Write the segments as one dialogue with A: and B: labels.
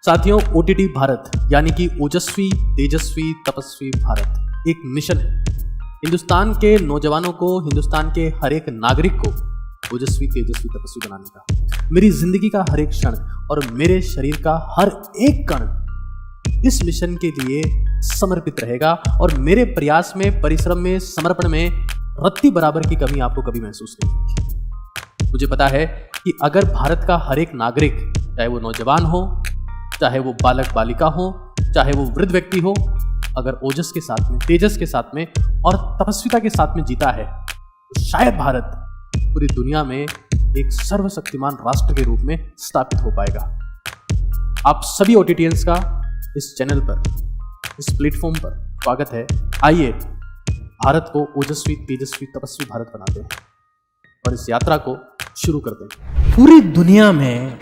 A: साथियों, ओटीटी भारत यानी कि ओजस्वी तेजस्वी तपस्वी भारत एक मिशन है। हिंदुस्तान के नौजवानों को, हिंदुस्तान के हर एक नागरिक को ओजस्वी तेजस्वी तपस्वी बनाने का। मेरी जिंदगी का हर एक क्षण और मेरे शरीर का हर एक कण इस मिशन के लिए समर्पित रहेगा और मेरे प्रयास में, परिश्रम में, समर्पण में रत्ती बराबर की कमी आपको कभी महसूस नहीं होगी। मुझे पता है कि अगर भारत का हर एक नागरिक, चाहे वो नौजवान हो, चाहे वो बालक बालिका हो, चाहे वो वृद्ध व्यक्ति हो, अगर ओजस के साथ में, तेजस के साथ में और तपस्विता के साथ में जीता है तो शायद भारत पूरी दुनिया में एक सर्वशक्तिमान राष्ट्र के रूप में स्थापित हो पाएगा। आप सभी ओटीटीएंस का इस चैनल पर, इस प्लेटफॉर्म पर स्वागत है। आइए भारत को ओजस्वी तेजस्वी तपस्वी भारत बनाते हैं और इस यात्रा को शुरू करते हैं। पूरी दुनिया में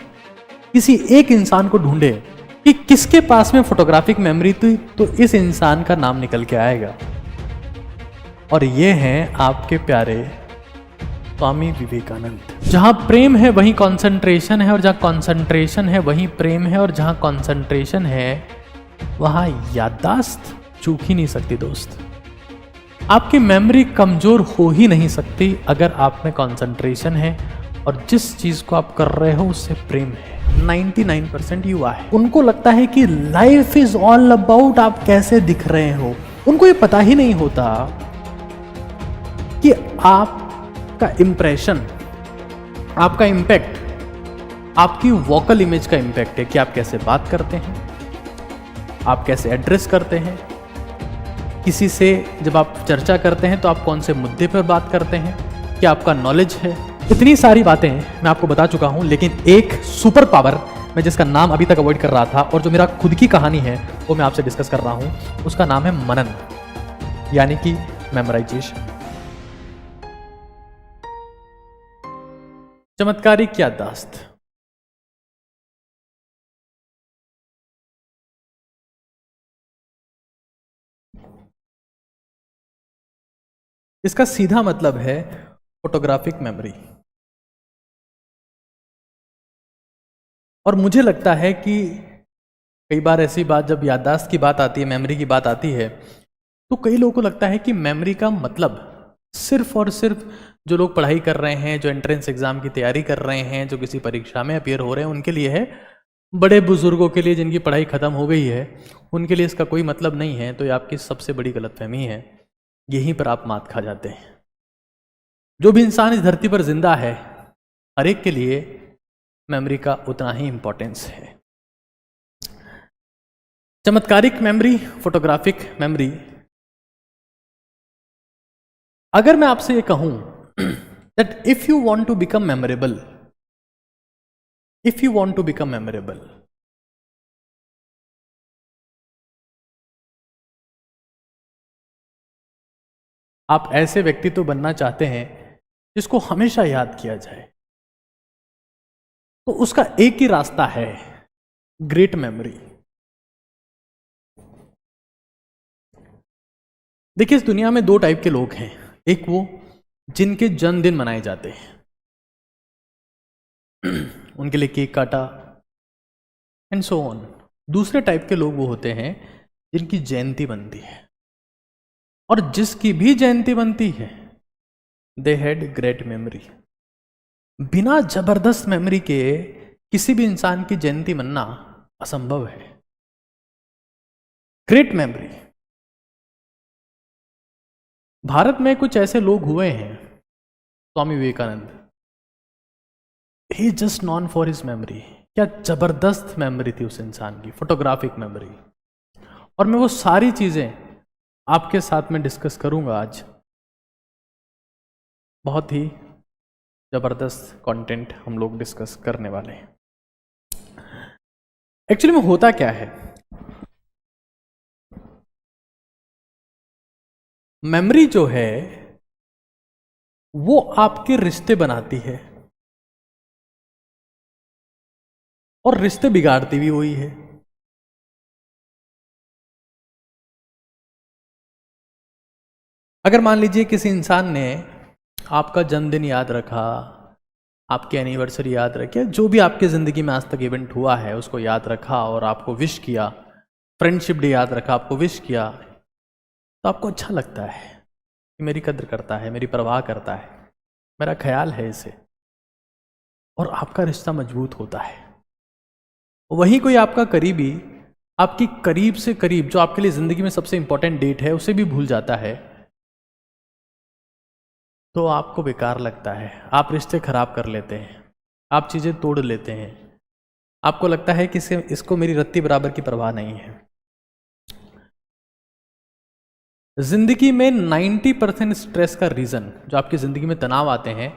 A: किसी एक इंसान को ढूंढे कि किसके पास में फोटोग्राफिक मेमोरी थी, तो इस इंसान का नाम निकल के आएगा और ये हैं आपके प्यारे स्वामी विवेकानंद। जहां प्रेम है वहीं कंसंट्रेशन है, और जहां कंसंट्रेशन है वहीं प्रेम है, और जहां कंसंट्रेशन है वहां याददाश्त चूक ही नहीं सकती दोस्त। आपकी मेमोरी कमजोर हो ही नहीं सकती अगर आप में कंसंट्रेशन है और जिस चीज को आप कर रहे हो उससे प्रेम है। 99% युवा है, उनको लगता है कि लाइफ इज ऑल अबाउट आप कैसे दिख रहे हो। उनको ये पता ही नहीं होता कि आपका इंप्रेशन, आपका इंपैक्ट आपकी वोकल इमेज का इंपैक्ट है कि आप कैसे बात करते हैं, आप कैसे एड्रेस करते हैं किसी से। जब आप चर्चा करते हैं तो आप कौन से मुद्दे पर बात करते हैं, क्या आपका नॉलेज है। इतनी सारी बातें मैं आपको बता चुका हूं, लेकिन एक सुपर पावर मैं जिसका नाम अभी तक अवॉइड कर रहा था और जो मेरा खुद की कहानी है वो मैं आपसे डिस्कस कर रहा हूं, उसका नाम है मनन, यानी कि मेमोराइजेशन। चमत्कारिक याददाश्त। इसका सीधा मतलब है फोटोग्राफिक मेमोरी। और मुझे लगता है कि कई बार ऐसी बात, जब याददाश्त की बात आती है, मेमोरी की बात आती है, तो कई लोगों को लगता है कि मेमोरी का मतलब सिर्फ और सिर्फ जो लोग पढ़ाई कर रहे हैं, जो एंट्रेंस एग्जाम की तैयारी कर रहे हैं, जो किसी परीक्षा में अपीयर हो रहे हैं, उनके लिए है। बड़े बुजुर्गों के लिए जिनकी पढ़ाई खत्म हो गई है, उनके लिए इसका कोई मतलब नहीं है। तो ये आपकी सबसे बड़ी गलतफहमी है, यहीं पर आप मात खा जाते हैं। जो भी इंसान इस धरती पर जिंदा है, हर एक के लिए मेमोरी का उतना ही इंपॉर्टेंस है। चमत्कारिक मेमोरी, फोटोग्राफिक मेमोरी। अगर मैं आपसे ये कहूं that if you want to become memorable, if you want to become memorable, आप ऐसे व्यक्तित्व बनना चाहते हैं जिसको हमेशा याद किया जाए, तो उसका एक ही रास्ता है, ग्रेट मेमोरी। देखिए, इस दुनिया में दो टाइप के लोग हैं। एक वो जिनके जन्मदिन मनाए जाते हैं, उनके लिए केक काटा एंड सो ऑन। दूसरे टाइप के लोग वो होते हैं जिनकी जयंती बनती है, और जिसकी भी जयंती बनती है दे हैड ग्रेट मेमोरी। बिना जबरदस्त मेमोरी के किसी भी इंसान की जयंती मनना असंभव है। Great memory. भारत में कुछ ऐसे लोग हुए हैं, Swami Vivekananda, he just known for his memory. क्या जबरदस्त मेमोरी थी उस इंसान की, फोटोग्राफिक मेमोरी। और मैं वो सारी चीजें आपके साथ में डिस्कस करूंगा आज। बहुत ही जबरदस्त कंटेंट हम लोग डिस्कस करने वाले हैं। एक्चुअली में होता क्या है, मेमोरी जो है वो आपके रिश्ते बनाती है और रिश्ते बिगाड़ती भी वही है। अगर मान लीजिए किसी इंसान ने आपका जन्मदिन याद रखा, आपकी एनिवर्सरी याद रखिए, जो भी आपके ज़िंदगी में आज तक इवेंट हुआ है उसको याद रखा और आपको विश किया, फ्रेंडशिप डे याद रखा, आपको विश किया, तो आपको अच्छा लगता है कि मेरी कद्र करता है, मेरी परवाह करता है, मेरा ख्याल है इसे, और आपका रिश्ता मजबूत होता है। वही कोई आपका करीबी आपकी करीब से करीब, जो आपके लिए ज़िंदगी में सबसे इंपॉर्टेंट डेट है, उसे भी भूल जाता है, तो आपको बेकार लगता है, आप रिश्ते खराब कर लेते हैं, आप चीज़ें तोड़ लेते हैं, आपको लगता है कि इसको मेरी रत्ती बराबर की परवाह नहीं है। जिंदगी में 90% स्ट्रेस का रीज़न, जो आपकी ज़िंदगी में तनाव आते हैं,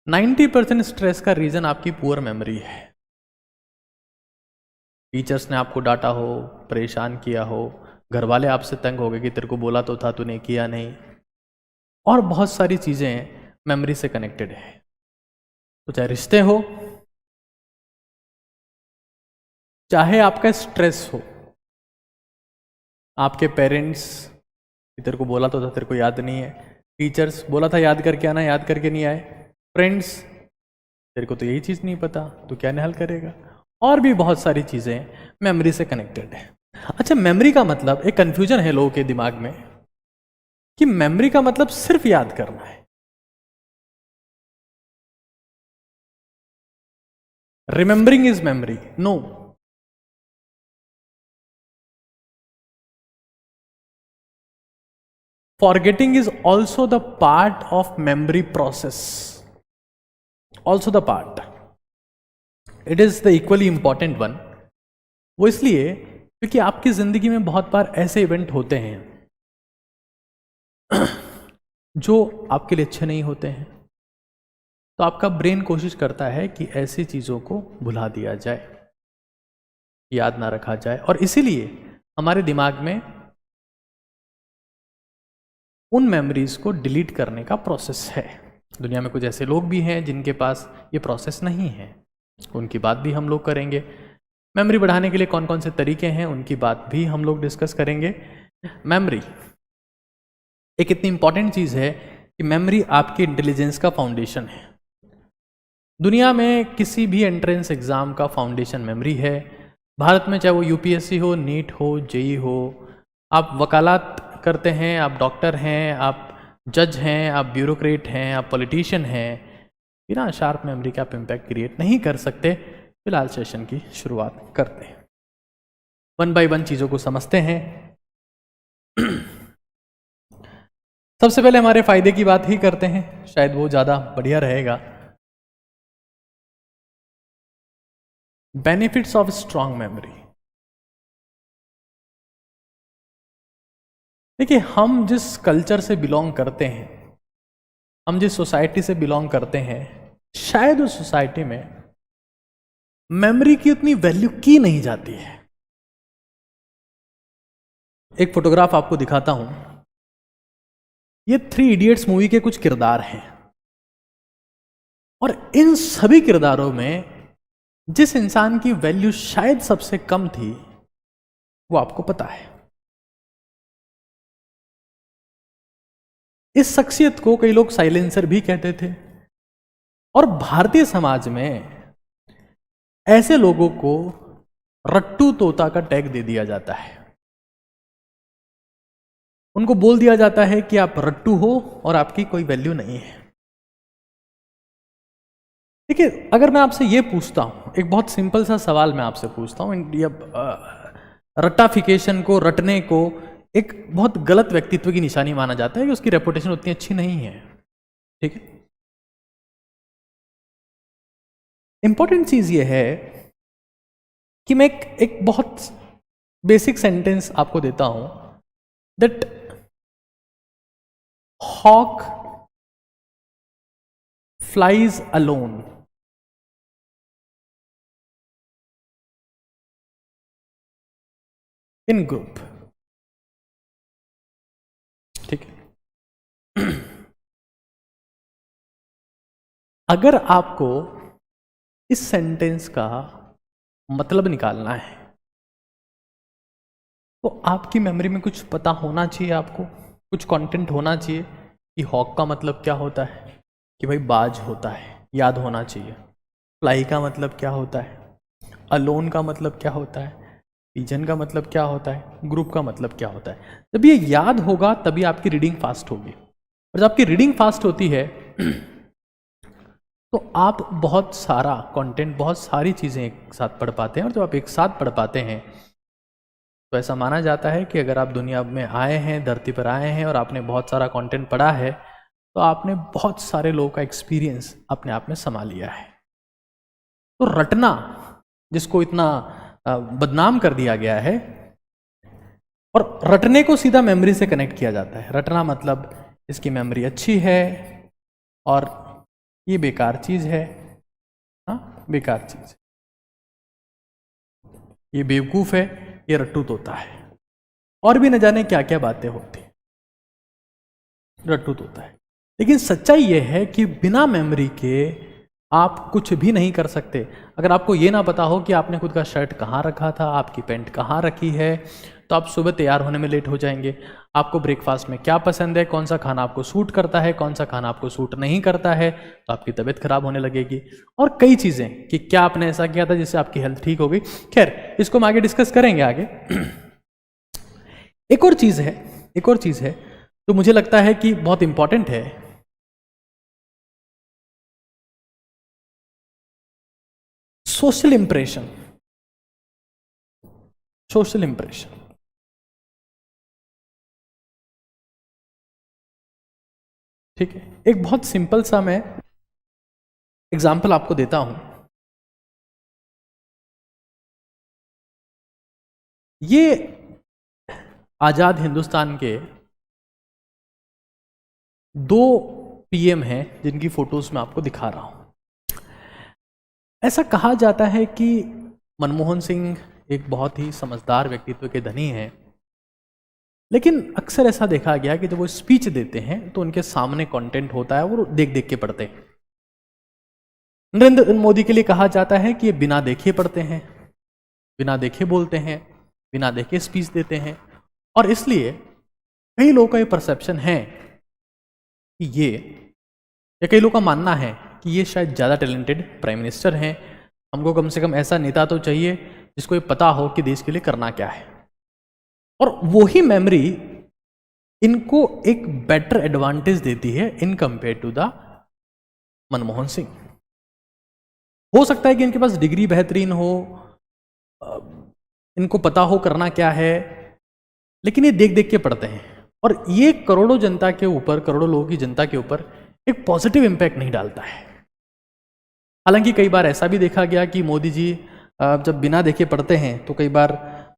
A: 90% स्ट्रेस का रीज़न आपकी पुअर मेमोरी है। टीचर्स ने आपको डांटा हो, परेशान किया हो, घर वाले आपसे तंग हो गए कि तेरे को बोला तो था तूने किया नहीं, और बहुत सारी चीज़ें मेमोरी से कनेक्टेड है। तो चाहे रिश्ते हो, चाहे आपका स्ट्रेस हो, आपके पेरेंट्स तेरे को बोला तो था तेरे को याद नहीं है, टीचर्स बोला था याद करके आना, याद करके नहीं आए, फ्रेंड्स तेरे को तो यही चीज़ नहीं पता, तो क्या हल करेगा, और भी बहुत सारी चीज़ें मेमोरी से कनेक्टेड है। अच्छा, मेमोरी का मतलब, एक कन्फ्यूजन है लोगों के दिमाग में कि मेमोरी का मतलब सिर्फ याद करना है। Remembering is memory, no. Forgetting is also the part of memory process. Also the part. It is the equally important one. वो इसलिए क्योंकि आपकी ज़िंदगी में बहुत बार ऐसे इवेंट होते हैं जो आपके लिए अच्छे नहीं होते हैं, तो आपका ब्रेन कोशिश करता है कि ऐसी चीज़ों को भुला दिया जाए, याद ना रखा जाए, और इसीलिए हमारे दिमाग में उन मेमोरीज को डिलीट करने का प्रोसेस है। दुनिया में कुछ ऐसे लोग भी हैं जिनके पास ये प्रोसेस नहीं है, उनकी बात भी हम लोग करेंगे। मेमोरी बढ़ाने के लिए कौन कौन से तरीके हैं, उनकी बात भी हम लोग डिस्कस करेंगे। मेमोरी एक इतनी इंपॉर्टेंट चीज़ है कि मेमोरी आपकी इंटेलिजेंस का फाउंडेशन है। दुनिया में किसी भी एंट्रेंस एग्ज़ाम का फाउंडेशन मेमोरी है। भारत में चाहे वो यूपीएससी हो, नीट हो, जेई हो, आप वकालत करते हैं, आप डॉक्टर हैं, आप जज हैं, आप ब्यूरोक्रेट हैं, आप पॉलिटिशियन हैं, बिना शार्प मेमोरी का आप इम्पैक्ट क्रिएट नहीं कर सकते। फिलहाल सेशन की शुरुआत करते हैं, वन बाय वन चीज़ों को समझते हैं। सबसे पहले हमारे फायदे की बात ही करते हैं, शायद वो ज़्यादा बढ़िया रहेगा। Benefits of strong memory. देखिए, हम जिस कल्चर से बिलोंग करते हैं, हम जिस सोसाइटी से बिलोंग करते हैं, शायद उस सोसाइटी में मेमोरी की उतनी वैल्यू की नहीं जाती है। एक फोटोग्राफ आपको दिखाता हूं, ये 3 इडियट्स मूवी के कुछ किरदार हैं, और इन सभी किरदारों में जिस इंसान की वैल्यू शायद सबसे कम थी, वो आपको पता है। इस शख्सियत को कई लोग साइलेंसर भी कहते थे, और भारतीय समाज में ऐसे लोगों को रट्टू तोता का टैग दे दिया जाता है। उनको बोल दिया जाता है कि आप रट्टू हो और आपकी कोई वैल्यू नहीं है। देखिए, अगर मैं आपसे ये पूछता हूं, एक बहुत सिंपल सा सवाल मैं आपसे पूछता हूं, रट्टाफिकेशन को, रटने को एक बहुत गलत व्यक्तित्व की निशानी माना जाता है कि उसकी रेपुटेशन उतनी अच्छी नहीं है, ठीक है। इंपॉर्टेंट चीज ये है कि मैं एक बहुत बेसिक सेंटेंस आपको देता हूं, that hawk flies alone, in group, ठीक है। अगर आपको इस सेंटेंस का मतलब निकालना है तो आपकी मेमोरी में कुछ पता होना चाहिए, आपको कुछ कंटेंट होना चाहिए कि हॉक का मतलब क्या होता है, कि भाई बाज होता है,
B: याद होना चाहिए। फ्लाई का मतलब क्या होता है, अलोन का मतलब क्या होता है, पिजन का मतलब क्या होता है, ग्रुप का मतलब क्या होता है। जब ये याद होगा तभी आपकी रीडिंग फास्ट होगी, और जब आपकी रीडिंग फास्ट होती है तो आप बहुत सारा कंटेंट, बहुत सारी चीज़ें एक साथ पढ़ पाते हैं। और जब आप एक साथ पढ़ पाते हैं तो ऐसा माना जाता है कि अगर आप दुनिया में आए हैं, धरती पर आए हैं और आपने बहुत सारा कंटेंट पढ़ा है तो आपने बहुत सारे लोगों का एक्सपीरियंस अपने आप में समा लिया है। तो रटना, जिसको इतना बदनाम कर दिया गया है, और रटने को सीधा मेमोरी से कनेक्ट किया जाता है। रटना मतलब इसकी मेमोरी अच्छी है और ये बेकार चीज है, हाँ बेकार चीज, ये बेवकूफ है, ये रट्टू तोता है, और भी न जाने क्या क्या बातें होती हैं, रट्टू तोता है। लेकिन सच्चाई ये है कि बिना मेमोरी के आप कुछ भी नहीं कर सकते। अगर आपको ये ना पता हो कि आपने खुद का शर्ट कहाँ रखा था, आपकी पैंट कहाँ रखी है, तो आप सुबह तैयार होने में लेट हो जाएंगे। आपको ब्रेकफास्ट में क्या पसंद है, कौन सा खाना आपको सूट करता है, कौन सा खाना आपको सूट नहीं करता है, तो आपकी तबीयत खराब होने लगेगी। और कई चीज़ें कि क्या आपने ऐसा किया था जिससे आपकी हेल्थ ठीक हो गई। खैर, इसको हम आगे डिस्कस करेंगे आगे। एक और चीज़ है तो मुझे लगता है कि बहुत इंपॉर्टेंट है। Social impression. ठीक है, एक बहुत सिंपल सा मैं एग्जाम्पल आपको देता हूं। ये आजाद हिंदुस्तान के 2 पीएम हैं जिनकी फोटोज मैं आपको दिखा रहा हूं। ऐसा कहा जाता है कि मनमोहन सिंह एक बहुत ही समझदार व्यक्तित्व के धनी हैं, लेकिन अक्सर ऐसा देखा गया कि जब वो स्पीच देते हैं तो उनके सामने कंटेंट होता है, वो देख देख के पढ़ते हैं। नरेंद्र मोदी के लिए कहा जाता है कि ये बिना देखे पढ़ते हैं, बिना देखे बोलते हैं, बिना देखे स्पीच देते हैं, और इसलिए कई लोगों का ये परसेप्शन है कि ये, या कई लोगों का मानना है कि ये शायद ज़्यादा टैलेंटेड प्राइम मिनिस्टर हैं। हमको कम से कम ऐसा नेता तो चाहिए जिसको ये पता हो कि देश के लिए करना क्या है। और वही मेमोरी इनको एक बेटर एडवांटेज देती है in compare to the Manmohan Singh. हो सकता है कि इनके पास डिग्री बेहतरीन हो, इनको पता हो करना क्या है, लेकिन ये देख देख के पढ़ते हैं, और ये करोड़ों जनता के ऊपर, करोड़ों लोगों की जनता के ऊपर एक पॉजिटिव इंपैक्ट नहीं डालता है। हालांकि कई बार ऐसा भी देखा गया कि मोदी जी जब बिना देखे पढ़ते हैं तो कई बार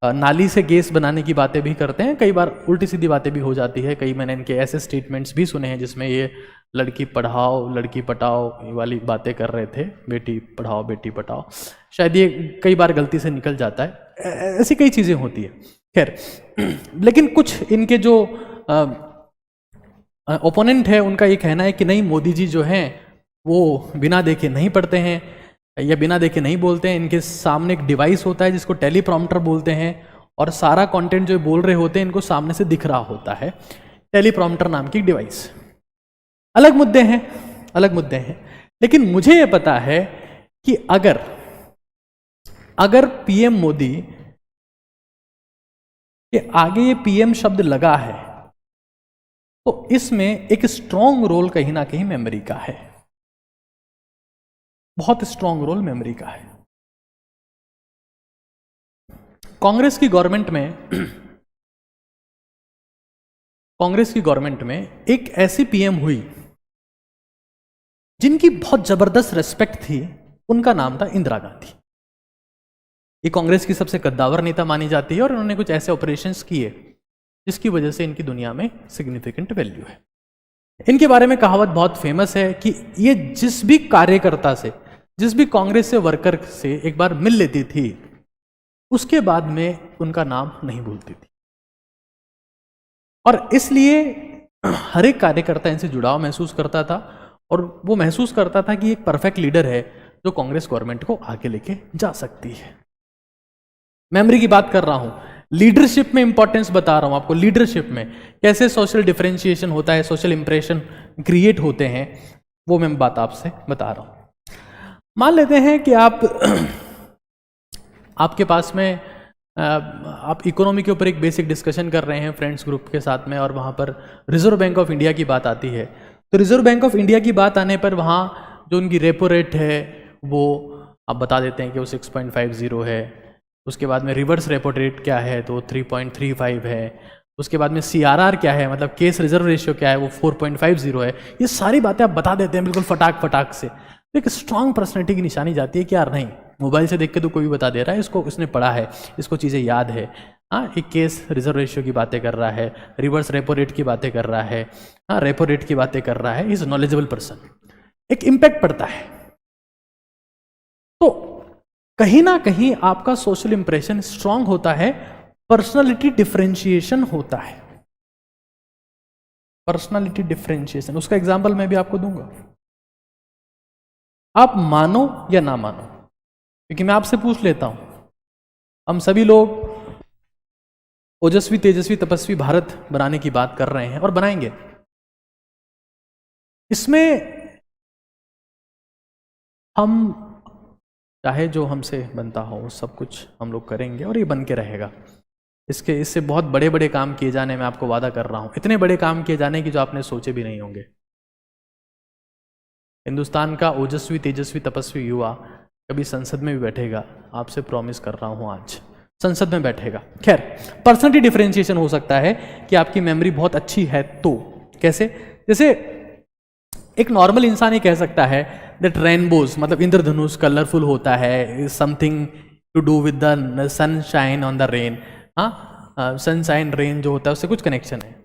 B: नाली से गैस बनाने की बातें भी करते हैं, कई बार उल्टी सीधी बातें भी हो जाती है। कई मैंने इनके ऐसे स्टेटमेंट्स भी सुने हैं जिसमें ये लड़की पढ़ाओ लड़की पटाओ वाली बातें कर रहे थे, बेटी पढ़ाओ बेटी पटाओ। शायद ये कई बार गलती से निकल जाता है, ऐसी कई चीज़ें होती है। खैर, लेकिन कुछ इनके जो ओपोनेंट है उनका ये कहना है कि नहीं, मोदी जी जो हैं वो बिना देखे नहीं पढ़ते हैं या बिना देखे नहीं बोलते हैं। इनके सामने एक डिवाइस होता है जिसको टेलीप्रॉम्प्टर बोलते हैं, और सारा कंटेंट जो बोल रहे होते हैं इनको सामने से दिख रहा होता है, टेलीप्रॉम्प्टर नाम की डिवाइस। अलग मुद्दे हैं, लेकिन मुझे ये पता है कि अगर पीएम मोदी के आगे ये पीएम शब्द लगा है तो इसमें एक स्ट्रॉन्ग रोल कहीं ना कहीं मेमोरी का है, बहुत स्ट्रॉन्ग रोल मेमोरी का है। कांग्रेस की गवर्नमेंट में एक ऐसी पीएम हुई जिनकी बहुत जबरदस्त रेस्पेक्ट थी, उनका नाम था इंदिरा गांधी। ये कांग्रेस की सबसे कद्दावर नेता मानी जाती है, और उन्होंने कुछ ऐसे ऑपरेशंस किए जिसकी वजह से इनकी दुनिया में सिग्निफिकेंट वैल्यू है। इनके बारे में कहावत बहुत फेमस है कि ये जिस भी कार्यकर्ता से, जिस भी कांग्रेस से वर्कर से एक बार मिल लेती थी, उसके बाद में उनका नाम नहीं भूलती थी, और इसलिए हर एक कार्यकर्ता इनसे जुड़ाव महसूस करता था, और वो महसूस करता था कि एक परफेक्ट लीडर है जो कांग्रेस गवर्नमेंट को आगे लेके जा सकती है। मेमोरी की बात कर रहा हूं, लीडरशिप में इंपॉर्टेंस बता रहा हूं आपको। लीडरशिप में कैसे सोशल डिफरेंशिएशन होता है, सोशल इंप्रेशन क्रिएट होते हैं, वो मैं बात आपसे बता रहा हूं। मान लेते हैं कि आपके पास में आप इकोनॉमी के ऊपर एक बेसिक डिस्कशन कर रहे हैं फ्रेंड्स ग्रुप के साथ में, और वहाँ पर रिजर्व बैंक ऑफ इंडिया की बात आती है। तो रिजर्व बैंक ऑफ इंडिया की बात आने पर वहाँ जो उनकी रेपो रेट है वो आप बता देते हैं कि वो 6.50 है। उसके बाद में रिवर्स रेपो रेट क्या है तो 3.35 है। उसके बाद में CRR क्या है, मतलब केस रिजर्व रेशियो क्या है, वो 4.50 है। ये सारी बातें आप बता देते हैं बिल्कुल फटाक से। तो एक स्ट्रांग पर्सनैलिटी की निशानी जाती है कि यार नहीं, मोबाइल से देख के तो कोई भी बता दे रहा है, इसको उसने पढ़ा है, इसको चीज़ें याद है। हाँ, एक केस रिजर्व रेशियो की बातें कर रहा है, रिवर्स रेपो रेट की बातें कर रहा है, हाँ रेपो रेट की बातें कर रहा है, इज नॉलेजेबल पर्सन। एक इम्पैक्ट पड़ता है। तो कहीं ना कहीं आपका सोशल इंप्रेशन स्ट्रांग होता है, पर्सनालिटी डिफरेंशिएशन होता है। पर्सनालिटी डिफरेंशिएशन, उसका एग्जांपल मैं भी आपको दूंगा, आप मानो या ना मानो। क्योंकि मैं आपसे पूछ लेता हूं, हम सभी लोग ओजस्वी तेजस्वी तपस्वी भारत बनाने की बात कर रहे हैं और बनाएंगे। इसमें हम चाहे जो हमसे बनता हो सब कुछ हम लोग करेंगे और ये बन के रहेगा। इससे बहुत बड़े बड़े काम किए जाने में आपको वादा कर रहा हूं, इतने बड़े काम किए जाने की जो आपने सोचे भी नहीं होंगे। हिंदुस्तान का ओजस्वी तेजस्वी तपस्वी युवा कभी संसद में भी बैठेगा, आपसे प्रॉमिस कर रहा हूं, आज संसद में बैठेगा। खैर, पर्सनैलिटी डिफरेंशिएशन हो सकता है कि आपकी मेमोरी बहुत अच्छी है तो कैसे, जैसे एक नॉर्मल इंसान ही कह सकता है दैट रेनबोज मतलब इंद्रधनुष कलरफुल होता है, something to do with the sunshine on the rain. हाँ, सनशाइन रेन जो होता है उससे कुछ कनेक्शन है।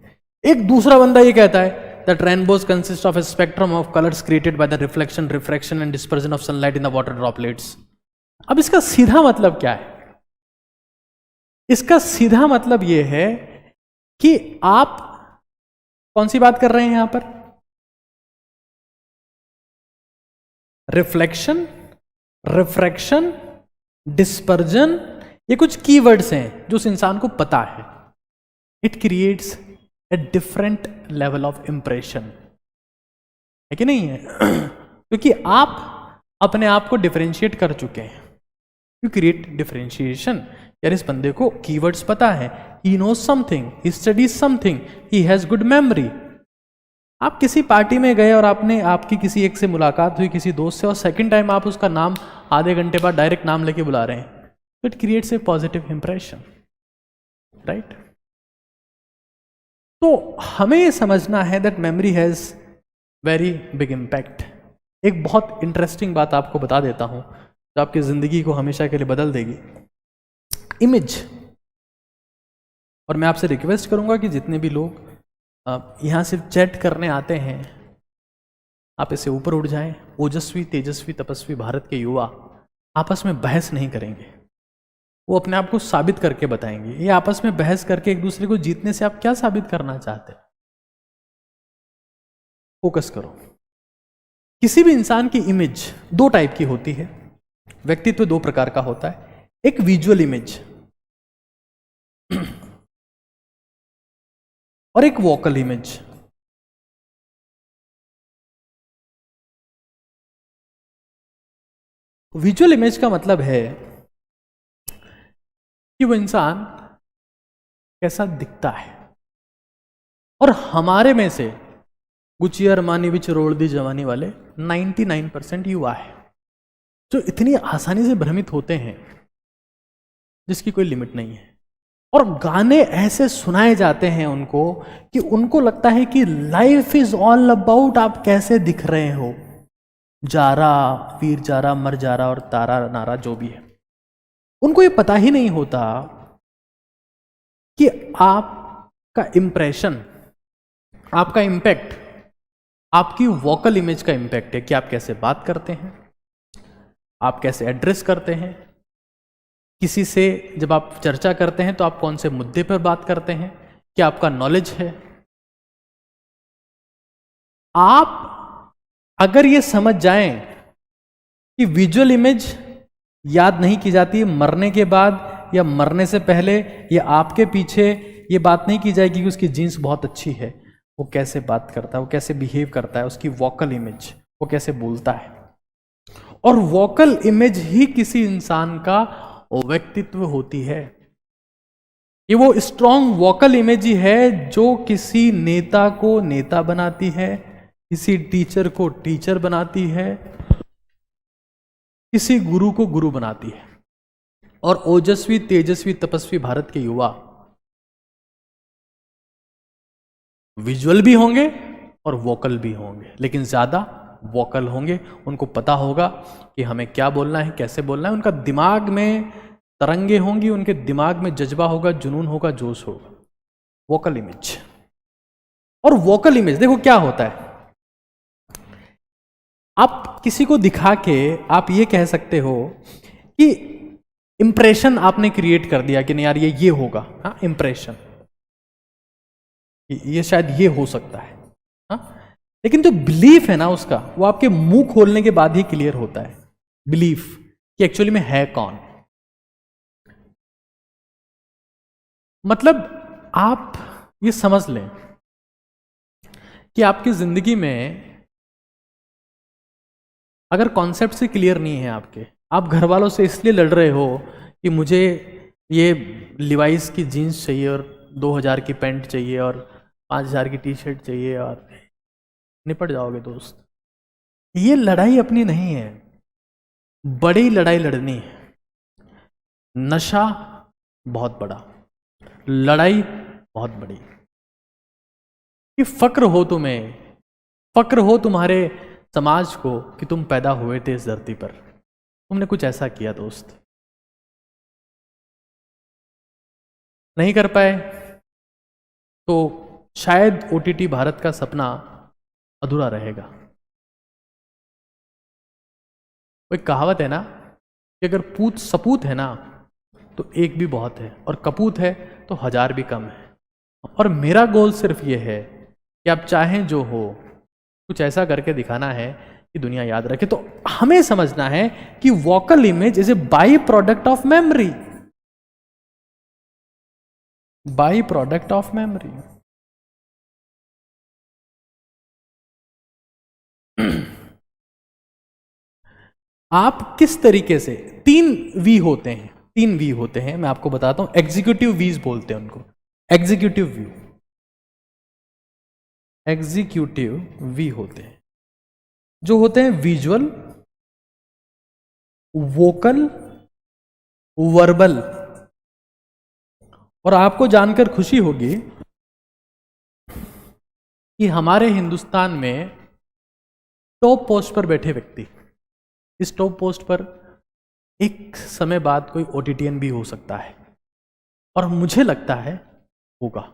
B: एक दूसरा बंदा ये कहता है that rainbows consist of a spectrum of colors created by the reflection, refraction and dispersion of sunlight in the water droplets. अब इसका सीधा मतलब क्या है? इसका सीधा मतलब ये है कि आप कौन सी बात कर रहे हैं यहां पर? रिफ्लेक्शन, रिफ्रैक्शन, डिस्पर्जन, ये कुछ कीवर्ड्स हैं जो उस इंसान को पता है। It creates a different level of impression, है कि नहीं है? क्योंकि आप अपने आप को डिफरेंशिएट कर चुके हैं। यू क्रिएट डिफरेंशिएशन, यार इस बंदे को कीवर्ड्स पता है, he knows something, he studies something, he has good memory. आप किसी पार्टी में गए और आपकी किसी एक से मुलाकात हुई, किसी दोस्त से, और सेकंड टाइम आप उसका नाम आधे घंटे बाद डायरेक्ट नाम लेके बुला रहे हैं, तो it creates a positive impression, right? तो हमें ये समझना है that memory has very big impact. एक बहुत इंटरेस्टिंग बात आपको बता देता हूं जो आपकी जिंदगी को हमेशा के लिए बदल देगी। इमेज। और मैं आपसे रिक्वेस्ट करूंगा कि जितने भी लोग यहां सिर्फ चैट करने आते हैं, आप इससे ऊपर उठ जाएं। ओजस्वी तेजस्वी तपस्वी भारत के युवा आपस में बहस नहीं करेंगे, वो अपने आप को साबित करके बताएंगे। ये आपस में बहस करके एक दूसरे को जीतने से आप क्या साबित करना चाहते हैं? फोकस करो। किसी भी इंसान की इमेज दो टाइप की होती है। व्यक्तित्व दो प्रकार का होता है, एक विजुअल इमेज और एक वोकल इमेज। विजुअल इमेज का मतलब है कि वो इंसान कैसा दिखता है। और हमारे में से गुची अरमानी विच रोल दी जवानी वाले 99% युवा है जो इतनी आसानी से भ्रमित होते हैं जिसकी कोई लिमिट नहीं है। और गाने ऐसे सुनाए जाते हैं उनको कि उनको लगता है कि लाइफ इज ऑल अबाउट आप कैसे दिख रहे हो। जारा, वीर जारा, मर जारा और तारा नारा जो भी है, उनको ये पता ही नहीं होता कि आपका इंप्रेशन, आपका इंपैक्ट, आपकी वोकल इमेज का इंपैक्ट है कि आप कैसे बात करते हैं, आप कैसे एड्रेस करते हैं किसी से। जब आप चर्चा करते हैं तो आप कौन से मुद्दे पर बात करते हैं, क्या आपका नॉलेज है। आप अगर ये समझ जाएं कि विजुअल इमेज याद नहीं की जाती मरने के बाद या मरने से पहले, या आपके पीछे ये बात नहीं की जाएगी कि उसकी जीन्स बहुत अच्छी है, वो कैसे बात करता है, वो कैसे बिहेव करता है, उसकी वोकल इमेज, वो कैसे बोलता है। और वोकल इमेज ही किसी इंसान का व्यक्तित्व होती है। ये वो स्ट्रॉन्ग वोकल इमेज ही है जो किसी नेता को नेता बनाती है, किसी टीचर को टीचर बनाती है, किसी गुरु को गुरु बनाती है। और ओजस्वी तेजस्वी तपस्वी भारत के युवा विजुअल भी होंगे और वोकल भी होंगे, लेकिन ज्यादा वोकल होंगे। उनको पता होगा कि हमें क्या बोलना है, कैसे बोलना है। उनका दिमाग में तरंगे होंगी, उनके दिमाग में जज्बा होगा, जुनून होगा, जोश होगा। Vocal image. और वोकल इमेज देखो क्या होता है, आप किसी को दिखा के आप ये कह सकते हो कि इंप्रेशन आपने क्रिएट कर दिया कि नहीं यार ये होगा, हाँ इंप्रेशन, ये शायद ये हो सकता है, हाँ। लेकिन जो बिलीफ है ना उसका, वो आपके मुंह खोलने के बाद ही क्लियर होता है। बिलीफ कि एक्चुअली में है कौन। मतलब आप ये समझ लें कि आपकी जिंदगी में अगर कॉन्सेप्ट से क्लियर नहीं है आपके, आप घर वालों से इसलिए लड़ रहे हो कि मुझे ये लिवाइस की जीन्स चाहिए और 2000 की पैंट चाहिए और 5000 की टी शर्ट चाहिए, और निपट जाओगे दोस्त। ये लड़ाई अपनी नहीं है, बड़ी लड़ाई लड़नी है। नशा बहुत बड़ा, लड़ाई बहुत बड़ी। कि फक्र हो तुम्हें, फक्र हो तुम्हारे समाज को कि तुम पैदा हुए थे इस धरती पर, तुमने कुछ ऐसा किया दोस्त। नहीं कर पाए तो शायद ओटीटी भारत का सपना अधूरा रहेगा। कोई कहावत है ना कि अगर पूत सपूत है ना तो एक भी बहुत है, और कपूत है तो 1000 भी कम है। और मेरा गोल सिर्फ ये है कि आप चाहें जो हो, कुछ ऐसा करके दिखाना है कि दुनिया याद रखे। तो हमें समझना है कि vocal image is a by product of memory, by product of memory. आप किस तरीके से, 3 वी होते हैं, 3 वी होते हैं, मैं आपको बताता हूं। एग्जीक्यूटिव वीज बोलते हैं उनको, एग्जीक्यूटिव व्यू। एग्जीक्यूटिव वी होते हैं जो होते हैं विजुअल, वोकल, वर्बल। और आपको जानकर खुशी होगी कि हमारे हिंदुस्तान में टॉप पोस्ट पर बैठे व्यक्ति, इस टॉप पोस्ट पर एक समय बाद कोई ओटीटीएन भी हो सकता है, और मुझे लगता है होगा।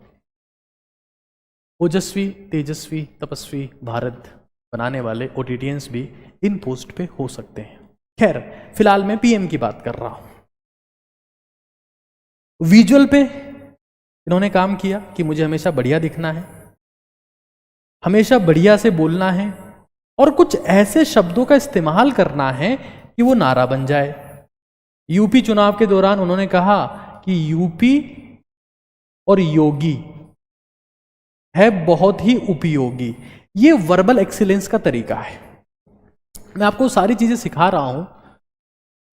B: ओजस्वी तेजस्वी तपस्वी भारत बनाने वाले ओटीटीएंस भी इन पोस्ट पे हो सकते हैं। खैर फिलहाल मैं पीएम की बात कर रहा हूं। विजुअल पे इन्होंने काम किया कि मुझे हमेशा बढ़िया दिखना है, हमेशा बढ़िया से बोलना है, और कुछ ऐसे शब्दों का इस्तेमाल करना है कि वो नारा बन जाए। यूपी चुनाव के दौरान उन्होंने कहा कि यूपी और योगी है बहुत ही उपयोगी। ये वर्बल एक्सीलेंस का तरीका है। मैं आपको सारी चीजें सिखा रहा हूं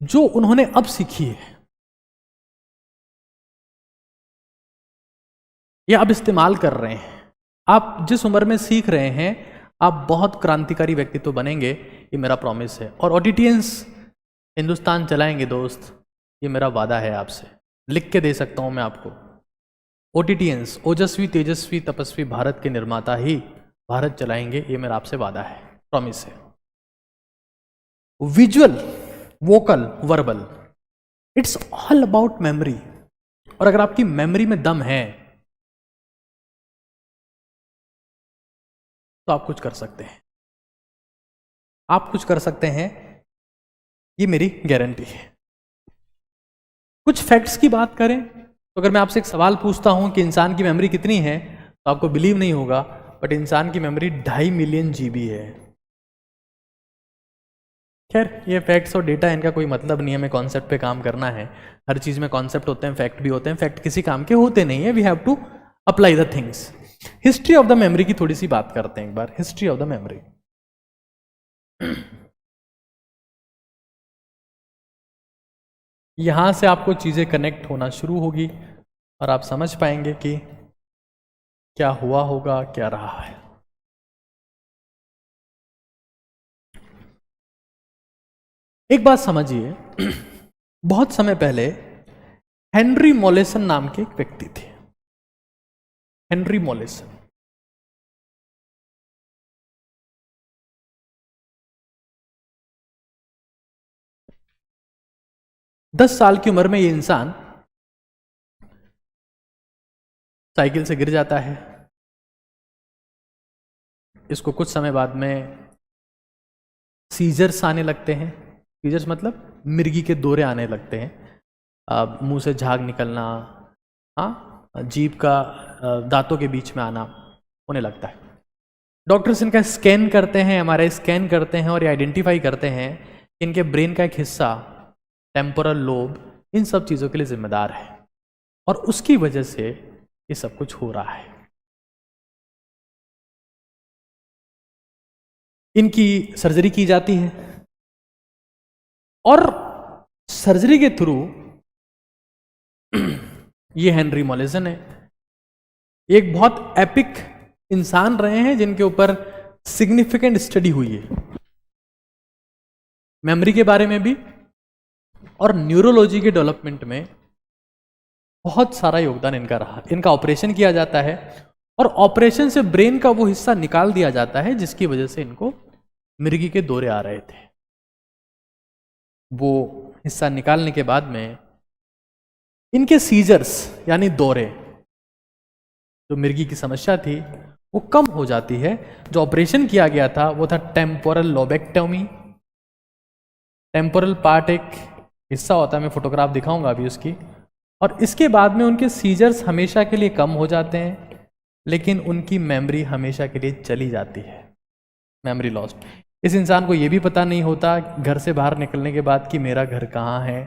B: जो उन्होंने अब सीखी है, ये अब इस्तेमाल कर रहे हैं। आप जिस उम्र में सीख रहे हैं, आप बहुत क्रांतिकारी व्यक्तित्व बनेंगे, ये मेरा प्रॉमिस है। और ऑडिटियंस हिंदुस्तान चलाएंगे दोस्त, ये मेरा वादा है आपसे, लिख के दे सकता हूं मैं आपको। ओटीटीएंस, ओजस्वी तेजस्वी तपस्वी भारत के निर्माता ही भारत चलाएंगे, ये मेरा आपसे वादा है, प्रॉमिस है। Visual, vocal, verbal, it's all about memory. और अगर आपकी मेमोरी में दम है तो आप कुछ कर सकते हैं, आप कुछ कर सकते हैं, ये मेरी गारंटी है। कुछ फैक्ट्स की बात करें तो अगर मैं आपसे एक सवाल पूछता हूं कि इंसान की मेमोरी कितनी है, तो आपको बिलीव नहीं होगा, बट इंसान की मेमोरी 2.5 मिलियन GB है। खैर ये फैक्ट्स और डेटा, इनका कोई मतलब नहीं है, हमें कॉन्सेप्ट पे काम करना है। हर चीज में कॉन्सेप्ट होते हैं, फैक्ट भी होते हैं। फैक्ट किसी काम के होते नहीं है, we have to apply the things. History of the memory की थोड़ी सी बात करते हैं एक बार। हिस्ट्री ऑफ द मेमोरी, यहां से आपको चीजें कनेक्ट होना शुरू होगी और आप समझ पाएंगे कि क्या हुआ होगा, क्या रहा है। एक बात समझिए, बहुत समय पहले हेनरी मॉलेसन नाम के एक व्यक्ति थे। हेनरी मॉलेसन, दस साल की उम्र में ये इंसान साइकिल से गिर जाता है। इसको कुछ समय बाद में सीजर्स आने लगते हैं। सीजर्स मतलब मिर्गी के दौरे आने लगते हैं, मुंह से झाग निकलना, जीभ का दांतों के बीच में आना होने लगता है। डॉक्टर्स इनका स्कैन करते हैं, एमआरआई स्कैन करते हैं और ये आइडेंटिफाई करते हैं कि इनके ब्रेन का एक हिस्सा, टेम्पोरल लोब, इन सब चीज़ों के लिए जिम्मेदार है और उसकी वजह से ये सब कुछ हो रहा है। इनकी सर्जरी की जाती है और सर्जरी के थ्रू ये हेनरी मॉलेसन है, एक बहुत एपिक इंसान रहे हैं जिनके ऊपर सिग्निफिकेंट स्टडी हुई है मेमोरी के बारे में भी और न्यूरोलॉजी के डेवलपमेंट में बहुत सारा योगदान इनका रहा। इनका ऑपरेशन किया जाता है और ऑपरेशन से ब्रेन का वो हिस्सा निकाल दिया जाता है जिसकी वजह से इनको मिर्गी के दौरे आ रहे थे। वो हिस्सा निकालने के बाद में इनके सीजर्स यानी दौरे, जो मिर्गी की समस्या थी वो कम हो जाती है। जो ऑपरेशन किया गया था वो था टेम्पोरल लोबेक्टोमी। टेम्पोरल पार्ट एक हिस्सा होता है, मैं फोटोग्राफ दिखाऊंगा अभी उसकी। और इसके बाद में उनके सीजर्स हमेशा के लिए कम हो जाते हैं, लेकिन उनकी मेमोरी हमेशा के लिए चली जाती है, मेमोरी लॉस्ट। इस इंसान को ये भी पता नहीं होता घर से बाहर निकलने के बाद कि मेरा घर कहाँ है,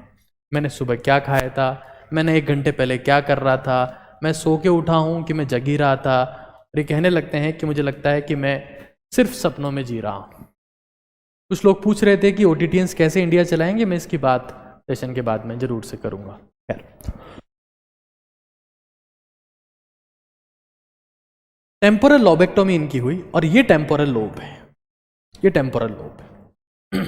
B: मैंने सुबह क्या खाया था, मैंने 1 घंटे पहले क्या कर रहा था, मैं सो के उठा हूँ कि मैं जग ही रहा था। और ये कहने लगते हैं कि मुझे लगता है कि मैं सिर्फ सपनों में जी रहा हूँ। कुछ लोग पूछ रहे थे कि ओटीटीएंस कैसे इंडिया चलाएंगे, मैं इसकी बात सेशन के बाद में जरूर से करूँगा। खैर, टेम्पोरल लोबेक्टोमी इनकी हुई और ये टेम्पोरल लोब है, ये टेम्पोरल लोब है।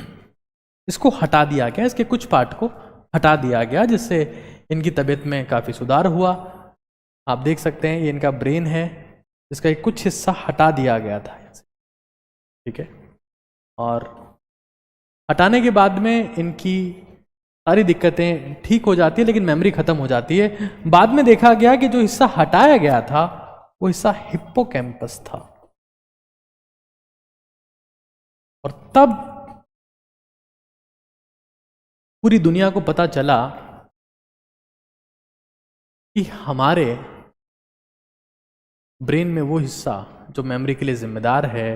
B: इसको हटा दिया गया, इसके कुछ पार्ट को हटा दिया गया जिससे इनकी तबीयत में काफ़ी सुधार हुआ। आप देख सकते हैं ये इनका ब्रेन है, इसका एक कुछ हिस्सा हटा दिया गया था, ठीक है। और हटाने के बाद में इनकी सारी दिक्कतें ठीक हो जाती है, लेकिन मेमोरी खत्म हो जाती है। बाद में देखा गया कि जो हिस्सा हटाया गया था वो हिस्सा हिप्पोकैम्पस था और तब पूरी दुनिया को पता चला कि हमारे ब्रेन में वो हिस्सा जो मेमोरी के लिए जिम्मेदार है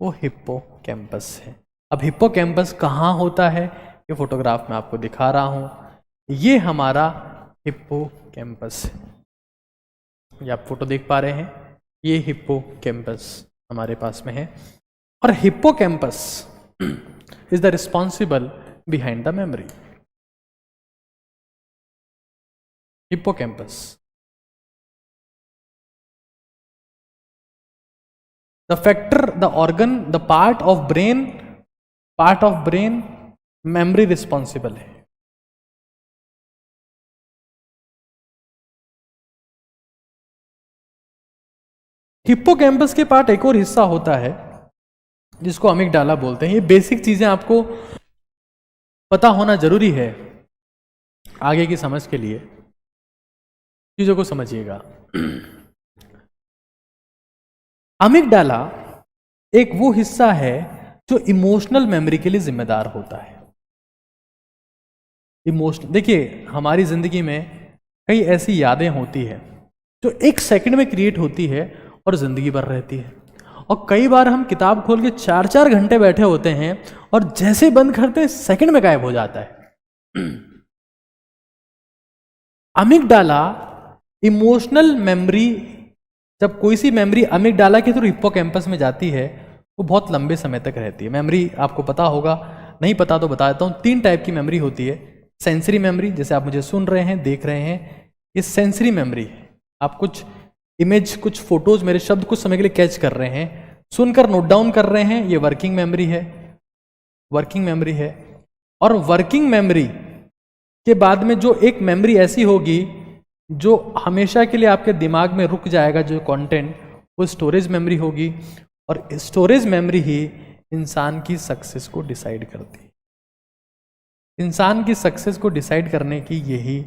B: वो हिप्पोकैम्पस है। अब हिप्पोकैम्पस कहाँ होता है ये फोटोग्राफ में आपको दिखा रहा हूं। ये हमारा हिप्पोकैम्पस है, ये आप फोटो देख पा रहे हैं, ये हिप्पोकैम्पस हमारे पास में है। और hippocampus is the responsible behind the memory. Hippocampus, the factor, the organ, the part of brain memory responsible है। हिप्पोकैम्पस के पार्ट एक और हिस्सा होता है जिसको अमिगडाला बोलते हैं। ये बेसिक चीजें आपको पता होना जरूरी है आगे की समझ के लिए, चीजों को समझिएगा। अमिगडाला एक वो हिस्सा है जो इमोशनल मेमोरी के लिए जिम्मेदार होता है। इमोशनल, देखिए हमारी जिंदगी में कई ऐसी यादें होती है जो 1 सेकंड में क्रिएट होती है और जिंदगी भर रहती है। और कई बार हम किताब खोल के 4-4 घंटे बैठे होते हैं और जैसे बंद करते हैं सेकंड में गायब हो जाता है। अमिगडाला इमोशनल मेमोरी, जब कोई सी मेमोरी अमिगडाला के थ्रू हिप्पोकैम्पस में जाती है वो बहुत लंबे समय तक रहती है। मेमोरी आपको पता होगा, नहीं पता तो बता देता हूँ। 3 टाइप की मेमोरी होती है। सेंसरी मेमोरी, जैसे आप मुझे सुन रहे हैं, देख रहे हैं, ये सेंसरी मेमोरी है। आप कुछ इमेज, कुछ फोटोज, मेरे शब्द कुछ समय के लिए कैच कर रहे हैं, सुनकर नोट डाउन कर रहे हैं, ये वर्किंग मेमोरी है, वर्किंग मेमोरी है। और वर्किंग मेमोरी के बाद में जो एक मेमोरी ऐसी होगी जो हमेशा के लिए आपके दिमाग में रुक जाएगा, जो कंटेंट, वो स्टोरेज मेमोरी होगी। और स्टोरेज मेमोरी ही इंसान की सक्सेस को डिसाइड करती है। इंसान की सक्सेस को डिसाइड करने की यही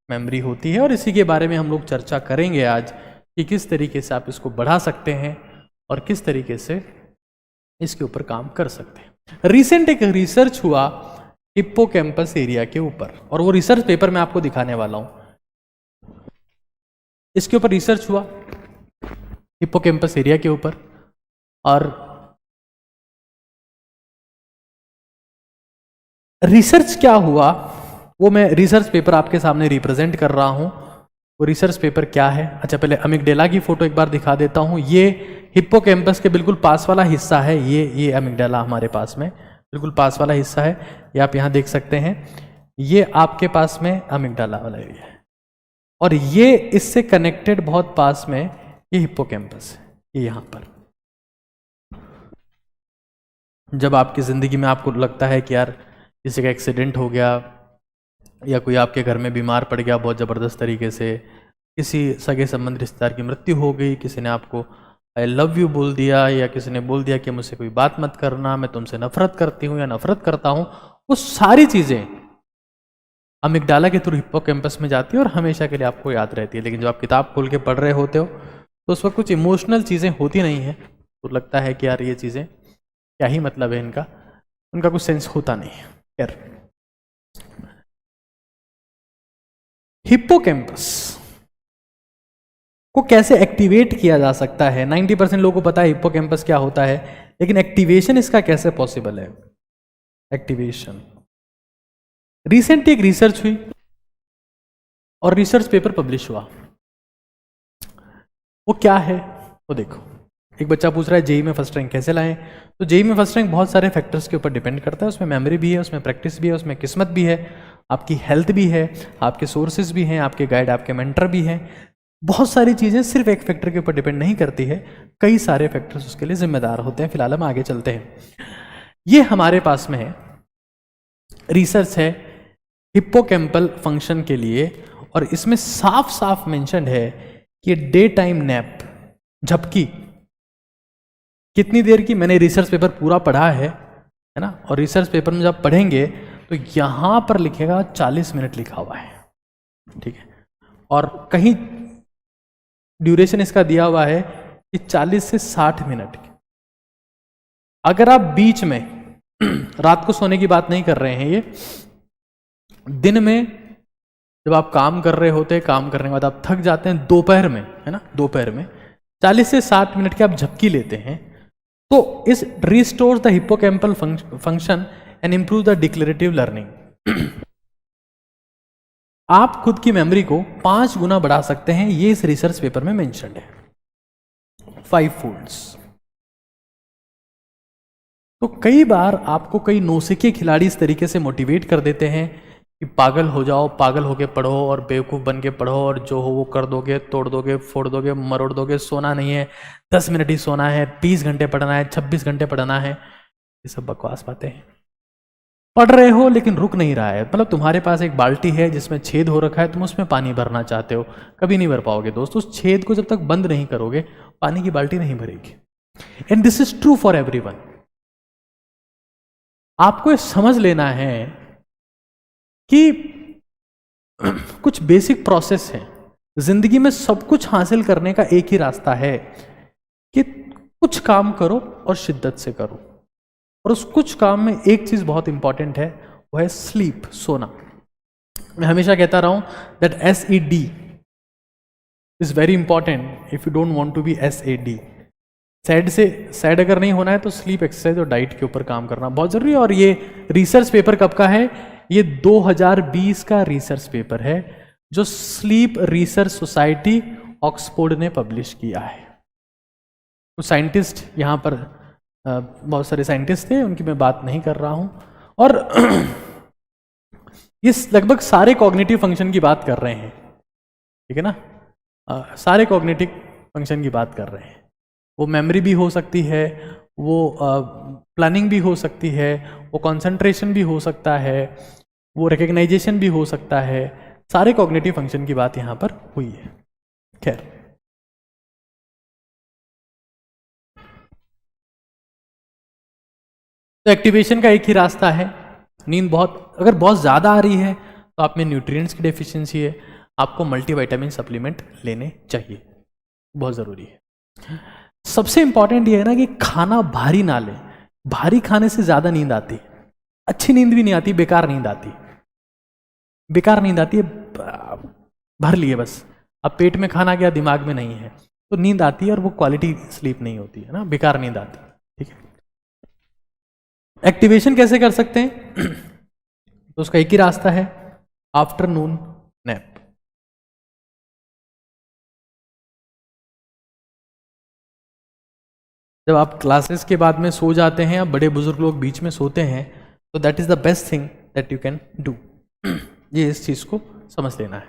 B: मेमोरी होती है, और इसी के बारे में हम लोग चर्चा करेंगे आज कि किस तरीके से आप इसको बढ़ा सकते हैं और किस तरीके से इसके ऊपर काम कर सकते हैं। रिसेंट एक रिसर्च हुआ हिप्पोकैम्पस एरिया के ऊपर, और वो रिसर्च पेपर मैं आपको दिखाने वाला हूं। इसके ऊपर रिसर्च हुआ हिप्पोकैम्पस एरिया के ऊपर, और रिसर्च क्या हुआ वो मैं रिसर्च पेपर आपके सामने रिप्रेजेंट कर रहा हूं। वो रिसर्च पेपर क्या है, अच्छा पहले अमिगडाला की फोटो एक बार दिखा देता हूं। ये हिप्पोकैम्पस के बिल्कुल पास वाला हिस्सा है, ये अमिगडाला हमारे पास में बिल्कुल पास वाला हिस्सा है, ये आप यहां देख सकते हैं। ये आपके पास में अमिगडाला वाला एरिया है, और ये इससे कनेक्टेड बहुत पास में ये हिप्पोकैम्पस है, ये यहां पर। जब आपकी जिंदगी में आपको लगता है कि यार किसी का एक्सीडेंट हो गया, या कोई आपके घर में बीमार पड़ गया बहुत ज़बरदस्त तरीके से, किसी सगे संबंधी रिश्तेदार की मृत्यु हो गई, किसी ने आपको आई लव यू बोल दिया, या किसी ने बोल दिया कि मुझसे कोई बात मत करना, मैं तुमसे नफरत करती हूँ या नफरत करता हूँ, वो सारी चीज़ें अमिगडाला के थ्रू हिप्पोकैम्पस में जाती है और हमेशा के लिए आपको याद रहती है। लेकिन जब आप किताब खोल के पढ़ रहे होते हो तो उस वक्त कुछ इमोशनल चीज़ें होती नहीं है, तो लगता है कि यार ये चीज़ें क्या ही मतलब है इनका, उनका कुछ सेंस होता नहीं है। यार हिप्पोकैम्पस को कैसे एक्टिवेट किया जा सकता है, 90% लोगों को पता है हिप्पोकैम्पस क्या होता है, लेकिन एक्टिवेशन इसका कैसे पॉसिबल है। एक्टिवेशन रिसेंटली एक रिसर्च हुई और रिसर्च पेपर पब्लिश हुआ। वो क्या है वो देखो। एक बच्चा पूछ रहा है जेई में फर्स्ट रैंक कैसे लाएं, तो जेई में फर्स्ट रैंक बहुत सारे फैक्टर्स के ऊपर डिपेंड करता है। उसमें मेमोरी भी है, उसमें प्रैक्टिस भी है, उसमें किस्मत भी है, आपकी हेल्थ भी है, आपके सोर्सेज भी हैं, आपके गाइड, आपके मेंटर भी हैं। बहुत सारी चीज़ें सिर्फ एक फैक्टर के ऊपर डिपेंड नहीं करती है, कई सारे फैक्टर्स उसके लिए जिम्मेदार होते हैं। फिलहाल हम आगे चलते हैं। ये हमारे पास में है, रिसर्च है हिप्पोकैम्पल फंक्शन के लिए, और इसमें साफ साफ मेंशन है कि डे टाइम नैप, झपकी कितनी देर की, मैंने रिसर्च पेपर पूरा पढ़ा है ना, और रिसर्च पेपर में जब पढ़ेंगे तो यहां पर लिखेगा 40 मिनट लिखा हुआ है, ठीक है, और कहीं ड्यूरेशन इसका दिया हुआ है कि 40 से 60 मिनट। अगर आप बीच में रात को सोने की बात नहीं कर रहे हैं, ये दिन में जब आप काम कर रहे होते हैं, काम करने के बाद आप थक जाते हैं, दोपहर में, है ना, दोपहर में 40 से 60 मिनट की आप झपकी लेते हैं, तो इस restore the hippocampal function and improve the declarative learning. आप खुद की मेमोरी को 5 गुना बढ़ा सकते हैं, ये इस रिसर्च पेपर में मेंशन्ड है, 5 फोल्ड्स। तो कई बार आपको कई नौसिखिए खिलाड़ी इस तरीके से मोटिवेट कर देते हैं कि पागल हो जाओ, पागल होके पढ़ो और बेवकूफ़ बन के पढ़ो, और जो हो वो कर दोगे, तोड़ दोगे, फोड़ दोगे, मरोड़ दोगे, सोना नहीं है, 10 मिनट ही सोना है, 20 घंटे पढ़ना है, 26 घंटे पढ़ना है। ये सब बकवास बातें हैं। पढ़ रहे हो लेकिन रुक नहीं रहा है, मतलब तुम्हारे पास एक बाल्टी है जिसमें छेद हो रखा है, तुम उसमें पानी भरना चाहते हो, कभी नहीं भर पाओगे दोस्त। उस छेद को जब तक बंद नहीं करोगे पानी की बाल्टी नहीं भरेगी। And this is true for everyone. आपको ये समझ लेना है कि कुछ बेसिक प्रोसेस है जिंदगी में, सब कुछ हासिल करने का एक ही रास्ता है कि कुछ काम करो और शिद्दत से करो, और उस कुछ काम में एक चीज बहुत इंपॉर्टेंट है, वो है स्लीप, सोना। मैं हमेशा कहता रहा हूं that SED is very important if you don't want to be SAD। Sad से सैड अगर नहीं होना है तो स्लीप, एक्सरसाइज और डाइट के ऊपर काम करना बहुत जरूरी है। और ये रिसर्च पेपर कब का है, ये 2020 का रिसर्च पेपर है, जो स्लीप रिसर्च सोसाइटी ऑक्सफोर्ड ने पब्लिश किया है। तो साइंटिस्ट यहाँ पर बहुत सारे साइंटिस्ट थे, उनकी मैं बात नहीं कर रहा हूँ। और ये लगभग सारे कॉग्निटिव फंक्शन की बात कर रहे हैं, ठीक है ना। सारे कॉग्निटिव फंक्शन की बात कर रहे हैं। वो मेमोरी भी हो सकती है, वो प्लानिंग भी हो सकती है, वो कंसंट्रेशन भी हो सकता है, वो रिकग्नाइजेशन भी हो सकता है। सारे कॉग्निटिव फंक्शन की बात यहाँ पर हुई है। खैर, तो एक्टिवेशन का एक ही रास्ता है। नींद अगर बहुत ज़्यादा आ रही है तो आप में न्यूट्रिएंट्स की डेफिशिएंसी है, आपको मल्टीविटामिन सप्लीमेंट लेने चाहिए, बहुत ज़रूरी है। सबसे इंपॉर्टेंट ये है ना कि खाना भारी ना लें। भारी खाने से ज़्यादा नींद आती है, अच्छी नींद भी नहीं आती, बेकार नींद आती है। बेकार नींद आती है, भर लिए बस, अब पेट में खाना गया, दिमाग में नहीं है, तो नींद आती है और वो क्वालिटी स्लीप नहीं होती है ना, बेकार नींद आती है। ठीक है, एक्टिवेशन कैसे कर सकते हैं? तो उसका एक ही रास्ता है, आफ्टरनून नैप। जब आप क्लासेस के बाद में सो जाते हैं, या बड़े बुजुर्ग लोग बीच में सोते हैं, तो that is the best thing that you can do. ये इस चीज को समझ लेना है।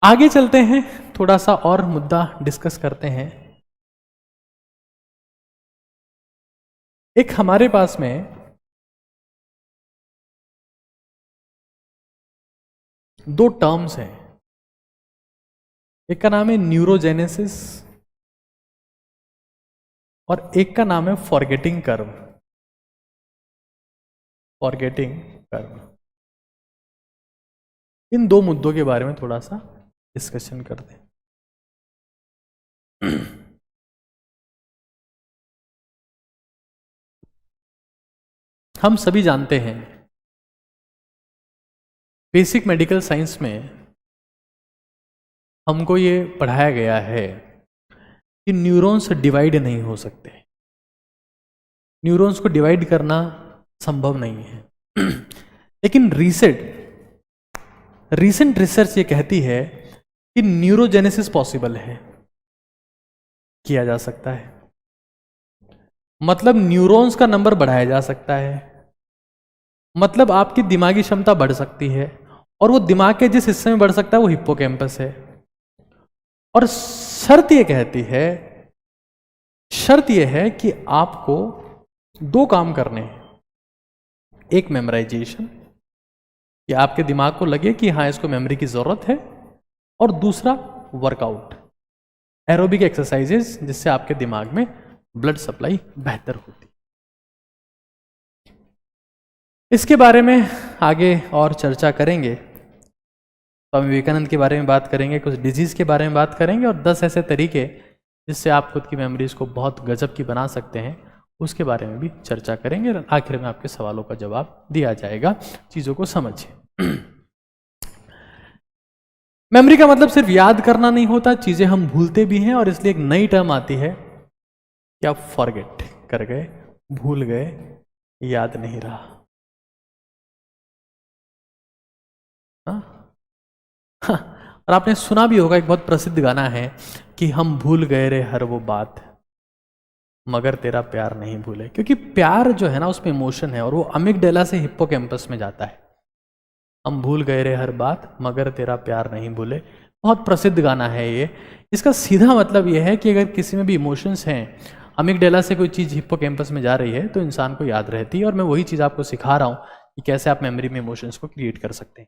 B: आगे चलते हैं, थोड़ा सा और मुद्दा डिस्कस करते हैं। एक हमारे पास में दो टर्म्स हैं, एक का नाम है न्यूरोजेनेसिस और एक का नाम है फॉरगेटिंग कर्व। फॉरगेटिंग कर्व, इन दो मुद्दों के बारे में थोड़ा सा डिस्कशन करते हैं। हम सभी जानते हैं, बेसिक मेडिकल साइंस में हमको ये पढ़ाया गया है कि न्यूरॉन्स डिवाइड नहीं हो सकते। न्यूरॉन्स को डिवाइड करना संभव नहीं है। लेकिन रीसेंट रिसर्च ये कहती है कि न्यूरोजेनेसिस पॉसिबल है, किया जा सकता है। मतलब न्यूरॉन्स का नंबर बढ़ाया जा सकता है, मतलब आपकी दिमागी क्षमता बढ़ सकती है, और वो दिमाग के जिस हिस्से में बढ़ सकता है वो हिप्पोकैम्पस है। और शर्त यह है कि आपको दो काम करने हैं, एक मेमोराइजेशन, कि आपके दिमाग को लगे कि हाँ इसको मेमोरी की जरूरत है, और दूसरा वर्कआउट, एरोबिक एक्सरसाइजेस, जिससे आपके दिमाग में ब्लड सप्लाई बेहतर होती। इसके बारे में आगे और चर्चा करेंगे। स्वामी विवेकानंद के बारे में बात करेंगे, कुछ डिजीज के बारे में बात करेंगे, और 10 ऐसे तरीके जिससे आप खुद की मेमोरीज को बहुत गजब की बना सकते हैं, उसके बारे में भी चर्चा करेंगे। आखिर में आपके सवालों का जवाब दिया जाएगा। चीजों को समझिए। मेमोरी का मतलब सिर्फ याद करना नहीं होता, चीजें हम भूलते भी हैं, और इसलिए एक नई टर्म आती है कि आप फॉरगेट कर गए, भूल गए, याद नहीं रहा। और आपने सुना भी होगा, एक बहुत प्रसिद्ध गाना है कि हम भूल गए रे हर वो बात, मगर तेरा प्यार नहीं भूले। क्योंकि प्यार जो है ना, उसमें इमोशन है, और वो अमिगडाला से हिप्पोकैम्पस में जाता है। हम भूल गए रे हर बात, मगर तेरा प्यार नहीं भूले, बहुत प्रसिद्ध गाना है ये। इसका सीधा मतलब ये है कि अगर किसी में भी इमोशंस हैं, अमिगडाला से कोई चीज़ हिप्पोकैम्पस में जा रही है, तो इंसान को याद रहती है। और मैं वही चीज़ आपको सिखा रहा हूँ कि कैसे आप मेमोरी में इमोशंस को क्रिएट कर सकते हैं।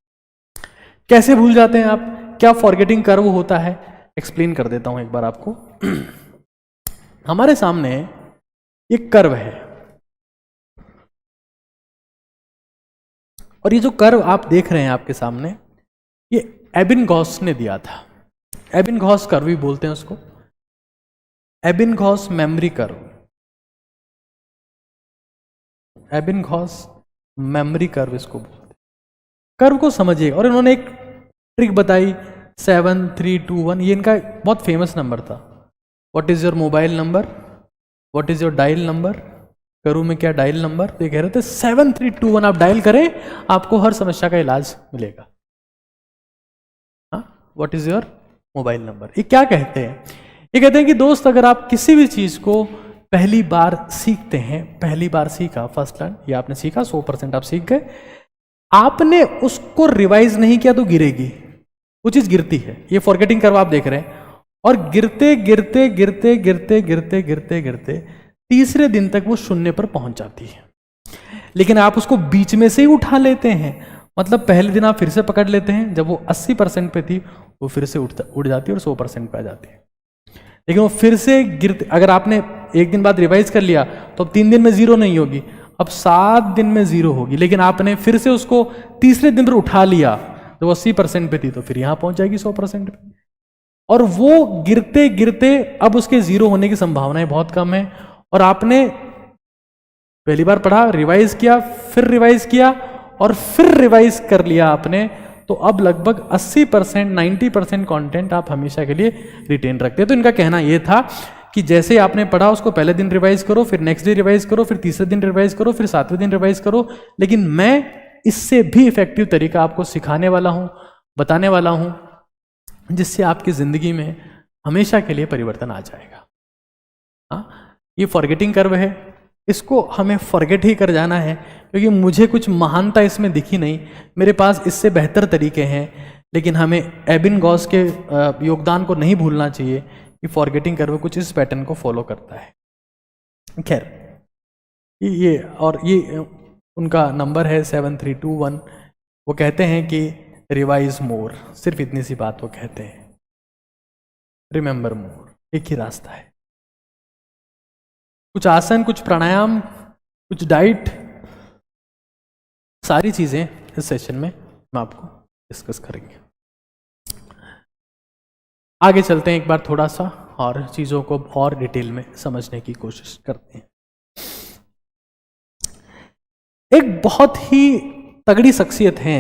B: कैसे भूल जाते हैं आप, क्या फॉरगेटिंग कर्व होता है, एक्सप्लेन कर देता हूं एक बार आपको। हमारे सामने एक कर्व है, और ये जो कर्व आप देख रहे हैं आपके सामने, ये एबिंगहॉस ने दिया था। एबिंगहॉस कर्व भी बोलते हैं उसको, Ebbinghaus memory curve. Ebbinghaus memory curve इसको बोलते हैं। कर्व को समझिए, और इन्होंने एक ट्रिक बताई, 7 3 2 1। ये इनका बहुत फेमस नंबर था। What is your mobile number, what is your dial number, करूँ मैं क्या डायल नंबर। तो ये कह रहे थे 7 3 2 1 आप डायल करें, आपको हर समस्या का इलाज मिलेगा। हाँ, what is your mobile number. ये क्या कहते हैं? ये कहते हैं कि दोस्त, अगर आप किसी भी चीज को पहली बार सीखते हैं, पहली बार सीखा, फर्स्ट लर्न, ये आपने सीखा, 100% आप सीख गए, आपने उसको रिवाइज नहीं किया तो गिरेगी, वो चीज गिरती है। ये फॉरगेटिंग कर्व आप देख रहे हैं, और गिरते गिरते गिरते गिरते गिरते गिरते गिरते तीसरे दिन तक वो शून्य पर पहुंच जाती है। लेकिन आप उसको बीच में से ही उठा लेते हैं, मतलब पहले दिन आप फिर से पकड़ लेते हैं, जब वो 80% पे थी वो फिर से उठ जाती है और 100% पे आ जाती है। लेकिन वो फिर से गिरते, अगर आपने एक दिन बाद रिवाइज कर लिया तो अब 3 दिन में 0 नहीं होगी, अब 7 दिन में 0 होगी। लेकिन आपने फिर से उसको तीसरे दिन पर उठा लिया, जब 80% पे थी तो फिर यहां पहुंच जाएगी 100% पे। और वो गिरते गिरते अब उसके 0 होने की संभावनाएं बहुत कम है। और आपने पहली बार पढ़ा, रिवाइज किया, फिर रिवाइज किया और फिर रिवाइज कर लिया आपने, तो अब लगभग 80% 90% कंटेंट आप हमेशा के लिए रिटेन रखते हैं। तो इनका कहना यह था कि जैसे आपने पढ़ा उसको पहले दिन रिवाइज करो, फिर नेक्स्ट डे रिवाइज करो, फिर तीसरे दिन रिवाइज करो, फिर 7वें दिन रिवाइज करो। लेकिन मैं इससे भी इफेक्टिव तरीका आपको सिखाने वाला हूं, बताने वाला हूं, जिससे आपकी जिंदगी में हमेशा के लिए परिवर्तन आ जाएगा। हाँ, ये फॉरगेटिंग कर्व है, इसको हमें फॉरगेट ही कर जाना है, क्योंकि मुझे कुछ महानता इसमें दिखी नहीं, मेरे पास इससे बेहतर तरीके हैं। लेकिन हमें एबिन गॉस के योगदान को नहीं भूलना चाहिए कि फॉरगेटिंग कर्व कुछ इस पैटर्न को फॉलो करता है। खैर, ये उनका नंबर है 7321। वो कहते हैं कि रिवाइज मोर, सिर्फ इतनी सी बात वो कहते हैं, रिमेंबर मोर, एक ही रास्ता है। कुछ आसन, कुछ प्राणायाम, कुछ डाइट, सारी चीजें इस सेशन में हम आपको डिस्कस करेंगे। आगे चलते हैं, एक बार थोड़ा सा और चीजों को और डिटेल में समझने की कोशिश करते हैं। एक बहुत ही तगड़ी शख्सियत है,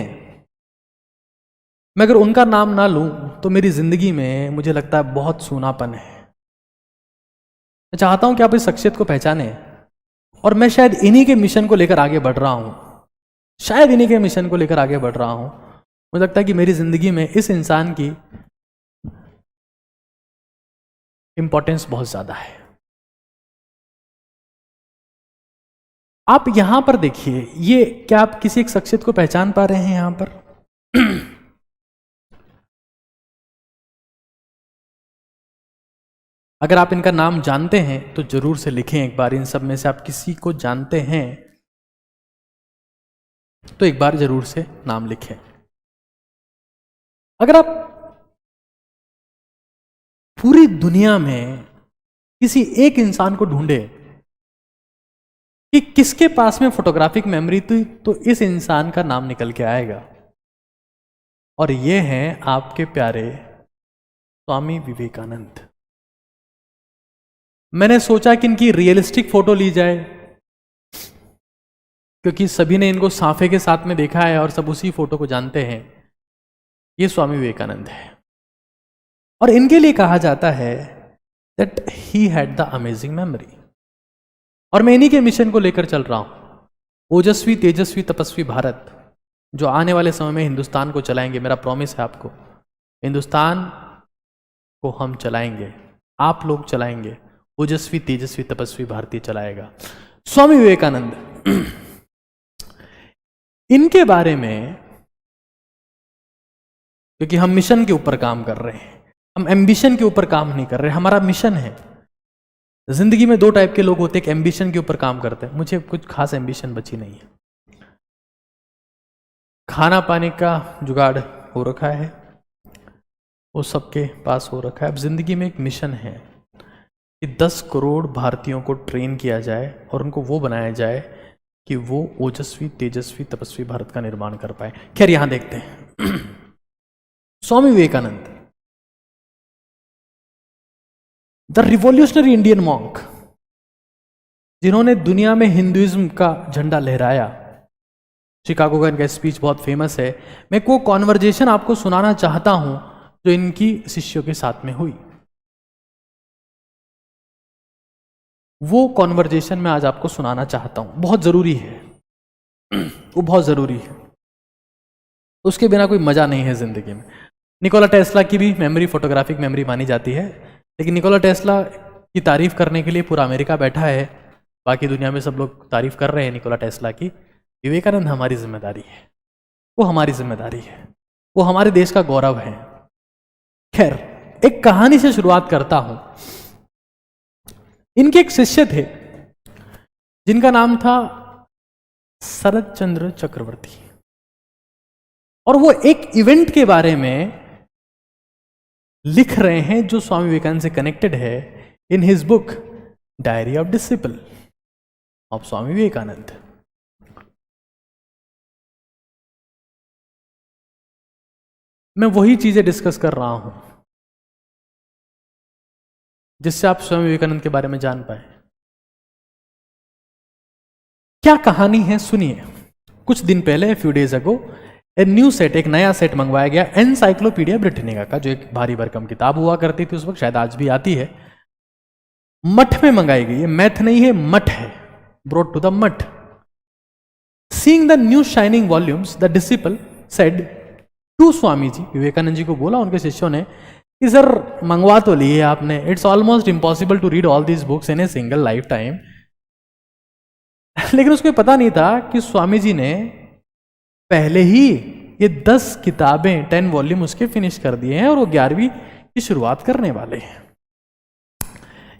B: मैं अगर उनका नाम ना लूं तो मेरी जिंदगी में मुझे लगता है बहुत सूनापन है। मैं चाहता हूं कि आप इस शख्सियत को पहचाने, और मैं शायद इन्हीं के मिशन को लेकर आगे बढ़ रहा हूं, शायद इन्हीं के मिशन को लेकर आगे बढ़ रहा हूं। मुझे लगता है कि मेरी जिंदगी में इस इंसान की इंपॉर्टेंस बहुत ज्यादा है। आप यहां पर देखिए, ये क्या आप किसी एक शख्सियत को पहचान पा रहे हैं यहां पर? अगर आप इनका नाम जानते हैं तो जरूर से लिखें एक बार। इन सब में से आप किसी को जानते हैं तो एक बार जरूर से नाम लिखें। अगर आप पूरी दुनिया में किसी एक इंसान को ढूंढे कि किसके पास में फोटोग्राफिक मेमोरी थी, तो इस इंसान का नाम निकल के आएगा, और ये हैं आपके प्यारे स्वामी विवेकानंद। मैंने सोचा कि इनकी रियलिस्टिक फोटो ली जाए, क्योंकि सभी ने इनको साफे के साथ में देखा है और सब उसी फोटो को जानते हैं। ये स्वामी विवेकानंद है, और इनके लिए कहा जाता है that he had the amazing memory. और मैं इन्हीं के मिशन को लेकर चल रहा हूं, ओजस्वी तेजस्वी तपस्वी भारत, जो आने वाले समय में हिंदुस्तान को चलाएंगे। मेरा प्रॉमिस है आपको, हिंदुस्तान को हम चलाएंगे, आप लोग चलाएंगे, ओजस्वी तेजस्वी तपस्वी भारतीय चलाएगा। स्वामी विवेकानंद, इनके बारे में, क्योंकि हम मिशन के ऊपर काम कर रहे हैं, हम एम्बिशन के ऊपर काम नहीं कर रहे, हमारा मिशन है। जिंदगी में 2 टाइप के लोग होते हैं, एक एम्बिशन के ऊपर काम करते हैं। मुझे कुछ खास एम्बिशन बची नहीं है, खाना पाने का जुगाड़ हो रखा है, वो सबके पास हो रखा है। अब जिंदगी में एक मिशन है कि 10 करोड़ भारतीयों को ट्रेन किया जाए और उनको वो बनाया जाए कि वो ओजस्वी तेजस्वी तपस्वी भारत का निर्माण कर पाए। खैर, यहां देखते हैं Swami Vivekananda, the revolutionary Indian monk, जिन्होंने दुनिया में हिंदुइज्म का झंडा लहराया। शिकागो का इनका स्पीच बहुत फेमस है। मैं को कॉन्वर्जेशन आपको सुनाना चाहता हूं जो इनकी शिष्यों के साथ में हुई। वो कॉन्वर्जेशन मैं आज आपको सुनाना चाहता हूं, बहुत जरूरी है, वो बहुत जरूरी है, उसके बिना कोई मजा नहीं है जिंदगी में। निकोला टेस्ला की भी मेमोरी फोटोग्राफिक मेमोरी मानी जाती है, लेकिन निकोला टेस्ला की तारीफ करने के लिए पूरा अमेरिका बैठा है, बाकी दुनिया में सब लोग तारीफ कर रहे हैं निकोला टेस्ला की। विवेकानंद हमारी जिम्मेदारी है, वो हमारी जिम्मेदारी है, वो हमारे देश का गौरव है। खैर, एक कहानी से शुरुआत करता हूं। इनके एक शिष्य थे जिनका नाम था शरद चंद्र चक्रवर्ती, और वो एक इवेंट के बारे में लिख रहे हैं जो स्वामी विवेकानंद से कनेक्टेड है in his book diary of disciple of Swami Vivekananda. मैं वही चीजें डिस्कस कर रहा हूं जिससे आप स्वामी विवेकानंद के बारे में जान पाए। क्या कहानी है सुनिए। कुछ दिन पहले, few days ago, a new set, एक नया सेट मंगवाया गया एनसाइक्लोपीडिया ब्रिटानिका का, जो एक भारी भरकम किताब हुआ करती थी उस वक्त, शायद आज भी आती है। मठ में मंगाई गई है, मैथ नहीं है, मठ है, brought to the Math. Seeing the new shining volumes, the disciple said to Swami ji, Vivekananda ji को बोला उनके शिष्यों ने कि सर मंगवा तो लिए आपने, it's almost impossible to read all these books in a single lifetime. लेकिन उसको पता नहीं था कि स्वामी जी ने पहले ही ये 10 किताबें, 10 वॉल्यूम उसके फिनिश कर दिए हैं और वो 11वीं की शुरुआत करने वाले हैं।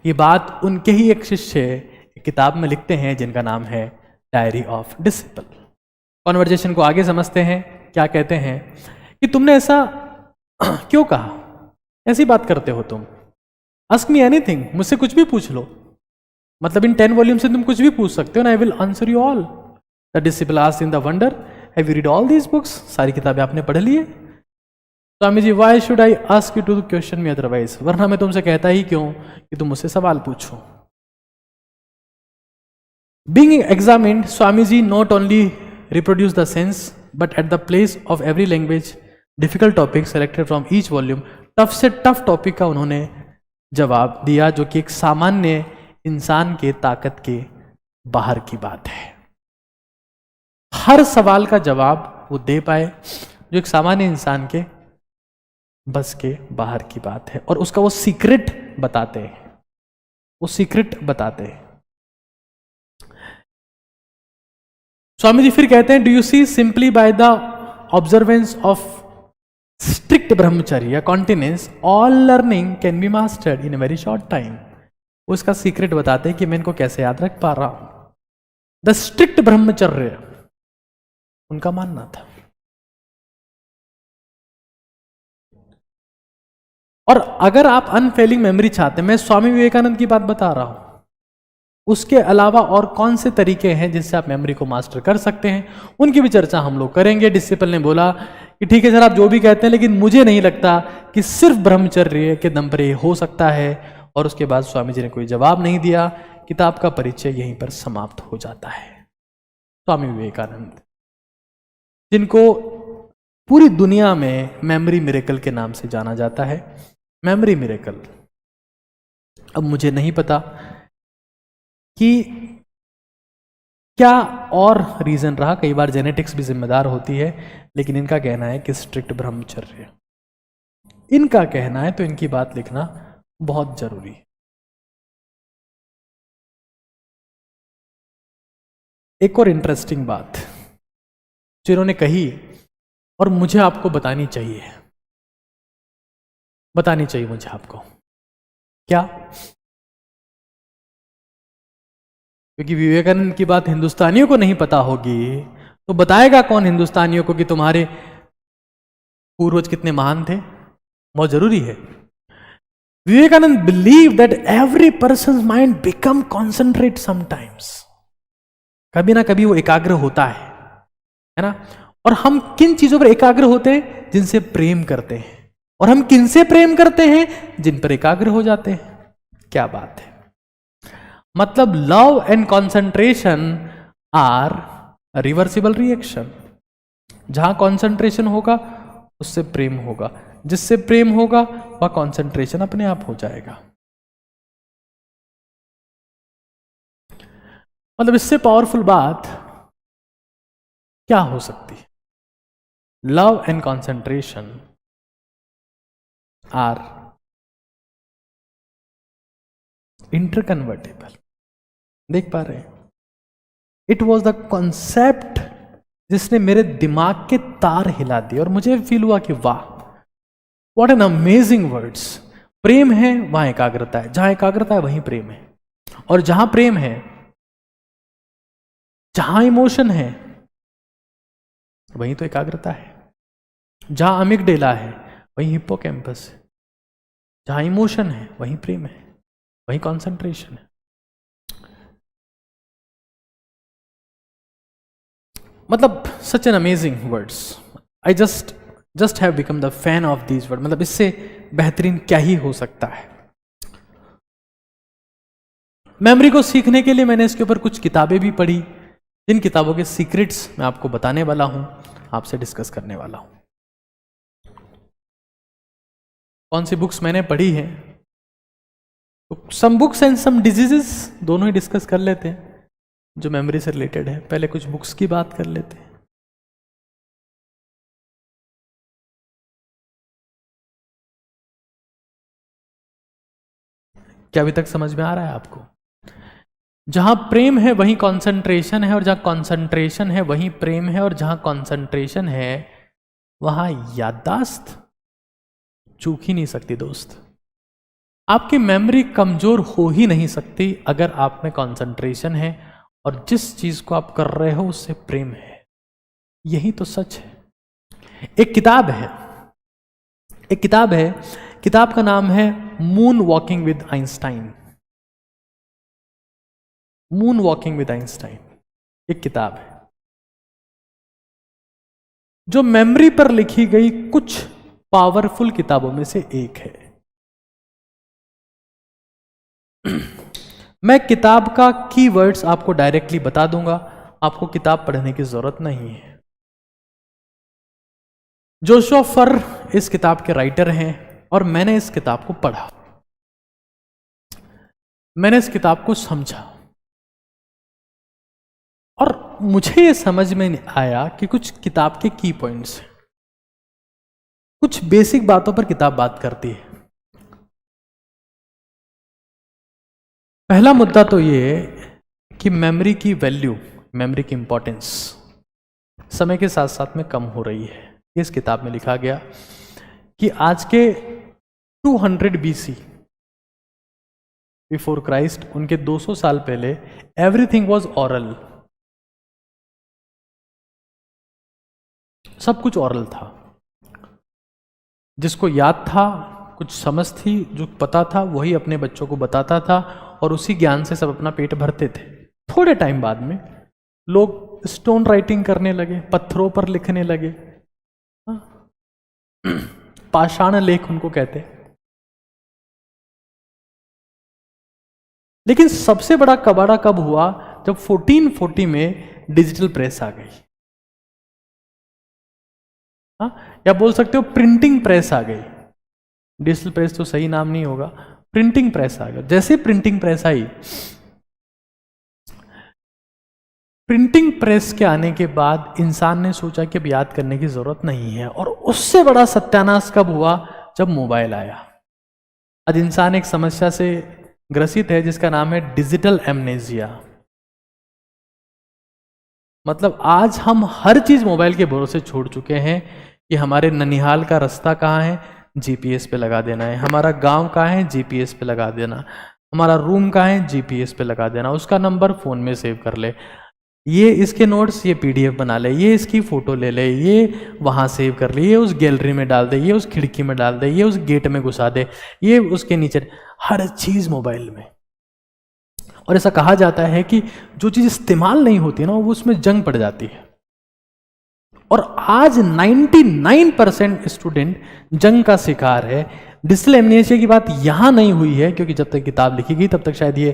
B: ये बात उनके ही एक शिष्य एक किताब में लिखते हैं जिनका नाम है डायरी ऑफ डिसिपल। कॉन्वर्जेशन को आगे समझते हैं। क्या कहते हैं कि तुमने ऐसा क्यों कहा, ऐसी बात करते हो तुम, आस्क मी एनीथिंग, मुझसे कुछ भी पूछ लो, मतलब इन 10 वॉल्यूम से तुम कुछ भी पूछ सकते हो ना, I will answer you all. The disciple asked in the wonder, have you read all these books, सारी किताबें आपने पढ़ ली है? Swami ji, why should I ask you to question me otherwise, वरना मैं तुमसे कहता ही क्यों कि तुम मुझसे सवाल पूछो। Being examined, Swami ji not only reproduce the sense but at the place of every language difficult topic selected from each volume, tough से टफ टॉपिक का उन्होंने जवाब दिया जो कि एक सामान्य इंसान के ताकत के बाहर की बात है। हर सवाल का जवाब वो दे पाए जो एक सामान्य इंसान के बस के बाहर की बात है, और उसका वो सीक्रेट बताते हैं, वो सीक्रेट बताते हैं। स्वामी जी फिर कहते हैं, do you see simply by the observance of strict brahmacharya continence all learning can be mastered in a very short time. उसका सीक्रेट बताते हैं कि मैं इनको कैसे याद रख पा रहा हूं। द स्ट्रिक्ट ब्रह्मचर्य उनका मानना था। और अगर आप अनफेलिंग मेमोरी चाहते हैं, मैं स्वामी विवेकानंद की बात बता रहा हूं, उसके अलावा और कौन से तरीके हैं जिससे आप मेमोरी को मास्टर कर सकते हैं, उनकी भी चर्चा हम लोग करेंगे। डिसिपल ने बोला कि ठीक है सर, आप जो भी कहते हैं, लेकिन मुझे नहीं लगता कि सिर्फ ब्रह्मचर्य के दम पर ये हो सकता है। और उसके बाद स्वामी जी ने कोई जवाब नहीं दिया। किताब का परिचय यहीं पर समाप्त हो जाता है। स्वामी विवेकानंद, जिनको पूरी दुनिया में मेमोरी मिरेकल के नाम से जाना जाता है। मेमोरी मिरेकल, अब मुझे नहीं पता कि क्या और रीजन रहा, कई बार जेनेटिक्स भी जिम्मेदार होती है, लेकिन इनका कहना है कि स्ट्रिक्ट ब्रह्मचर्य, इनका कहना है, तो इनकी बात लिखना बहुत जरूरी है। एक और इंटरेस्टिंग बात जिन्होंने कही और मुझे आपको बतानी चाहिए मुझे आपको, क्या? क्योंकि विवेकानंद की बात हिंदुस्तानियों को नहीं पता होगी तो बताएगा कौन हिंदुस्तानियों को कि तुम्हारे पूर्वज कितने महान थे? बहुत जरूरी है। Vivekananda believe that every person mind become concentrate sometimes, कभी ना कभी वो एकाग्र होता है ना। और हम किन चीजों पर एकाग्र होते हैं? जिनसे प्रेम करते हैं। और हम किनसे प्रेम करते हैं? जिन पर एकाग्र हो जाते हैं। क्या बात है, मतलब love and concentration are reversible reaction. जहां कंसंट्रेशन होगा उससे प्रेम होगा, जिससे प्रेम होगा वह कंसंट्रेशन अपने आप हो जाएगा। मतलब इससे पावरफुल बात क्या हो सकती है? Love and concentration are interconvertible, देख पा रहे हैं? इट वॉज द कॉन्सेप्ट जिसने मेरे दिमाग के तार हिला दिए और मुझे फील हुआ कि वाह, व्हाट एन अमेजिंग वर्ड्स। प्रेम है वहां एकाग्रता है, जहां एकाग्रता है वहीं प्रेम है, और जहां प्रेम है, जहां इमोशन है, वहीं तो एकाग्रता है। जहां अमिगडेला है वहीं हिप्पोकैम्पस है, जहां इमोशन है वहीं प्रेम है, वहीं कॉन्सेंट्रेशन है। मतलब such an amazing words. I just have become the fan of these word. मतलब इससे बेहतरीन क्या ही हो सकता है। मेमोरी को सीखने के लिए मैंने इसके ऊपर कुछ किताबें भी पढ़ी, जिन किताबों के सीक्रेट्स मैं आपको बताने वाला हूं, आपसे डिस्कस करने वाला हूं। कौन सी बुक्स मैंने पढ़ी है? तो some books and some diseases, दोनों ही डिस्कस कर लेते हैं जो मेमोरी से रिलेटेड है। पहले कुछ बुक्स की बात कर लेते हैं। क्या अभी तक समझ में आ रहा है आपको? जहां प्रेम है वहीं कंसंट्रेशन है, और जहां कंसंट्रेशन है वहीं प्रेम है, और जहां कंसंट्रेशन है वहां याददाश्त चूक ही नहीं सकती दोस्त। आपकी मेमोरी कमजोर हो ही नहीं सकती अगर आप में कंसंट्रेशन है और जिस चीज को आप कर रहे हो उससे प्रेम है। यही तो सच है। एक किताब है, किताब का नाम है moon walking with Einstein. Moon walking with Einstein एक किताब है जो मेमोरी पर लिखी गई कुछ पावरफुल किताबों में से एक है। मैं किताब का कीवर्ड्स आपको डायरेक्टली बता दूंगा, आपको किताब पढ़ने की जरूरत नहीं है। जोशुआ फर इस किताब के राइटर हैं और मैंने इस किताब को पढ़ा, मैंने इस किताब को समझा और मुझे ये समझ में आया कि कुछ किताब के की पॉइंट्स हैं। कुछ बेसिक बातों पर किताब बात करती है। पहला मुद्दा तो ये कि मेमोरी की वैल्यू, मेमोरी की इंपॉर्टेंस समय के साथ साथ में कम हो रही है। इस किताब में लिखा गया कि आज के 200 BC बिफोर क्राइस्ट, उनके 200 साल पहले एवरीथिंग वॉज ऑरल। सब कुछ ऑरल था। जिसको याद था, कुछ समझ थी, जो पता था वही अपने बच्चों को बताता था और उसी ज्ञान से सब अपना पेट भरते थे। थोड़े टाइम बाद में लोग स्टोन राइटिंग करने लगे, पत्थरों पर लिखने लगे, पाषाण लेख उनको कहते। लेकिन सबसे बड़ा कबाड़ा कब हुआ? जब 1440 में डिजिटल प्रेस आ गई, या बोल सकते हो प्रिंटिंग प्रेस आ गई। डिजिटल प्रेस तो सही नाम नहीं होगा, प्रिंटिंग प्रेस आ गया। जैसे प्रिंटिंग प्रेस आई, प्रिंटिंग प्रेस के आने के बाद इंसान ने सोचा कि अब याद करने की जरूरत नहीं है, और उससे बड़ा सत्यानाश कब हुआ? जब मोबाइल आया। आज इंसान एक समस्या से ग्रसित है जिसका नाम है डिजिटल एमनेजिया। मतलब आज हम हर चीज मोबाइल के भरोसे छोड़ चुके हैं कि हमारे ननिहाल का रास्ता कहाँ है, जीपीएस पे लगा देना है। हमारा गांव कहाँ है, जीपीएस पे लगा देना। हमारा रूम कहाँ है, जीपीएस पे लगा देना। उसका नंबर फोन में सेव कर ले, ये इसके नोट्स ये पीडीएफ बना ले, ये इसकी फोटो ले ले, ये वहां सेव कर ले, ये उस गैलरी में डाल दे, ये उस खिड़की में डाल दे, ये उस गेट में घुसा दे, ये उसके नीचे। हर चीज मोबाइल में। और ऐसा कहा जाता है कि जो चीज इस्तेमाल नहीं होती ना, वो उसमें जंग पड़ जाती है। और आज 99% स्टूडेंट जंग का शिकार है। डिजिटल एमनेसिया की बात यहां नहीं हुई है क्योंकि जब तक किताब लिखी गई तब तक शायद ये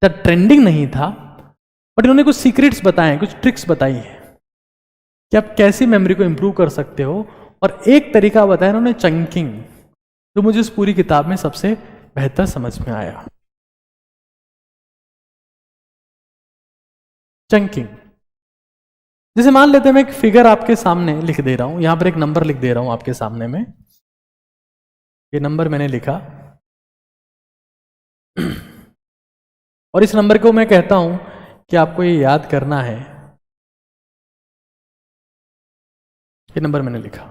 B: ट्रेंडिंग नहीं था, बट इन्होंने कुछ सीक्रेट्स बताए, कुछ ट्रिक्स बताई है कि आप कैसे मेमोरी को इंप्रूव कर सकते हो। और एक तरीका बताया इन्होंने, चंकिंग, जो मुझे इस पूरी किताब में सबसे बेहतर समझ में आया। चंकिंग, जैसे मान लेते हैं मैं एक फिगर आपके सामने लिख दे रहा हूं, यहां पर एक नंबर लिख दे रहा हूं आपके सामने में। ये नंबर मैंने लिखा और इस नंबर को मैं कहता हूं कि आपको ये याद करना है। ये नंबर मैंने लिखा।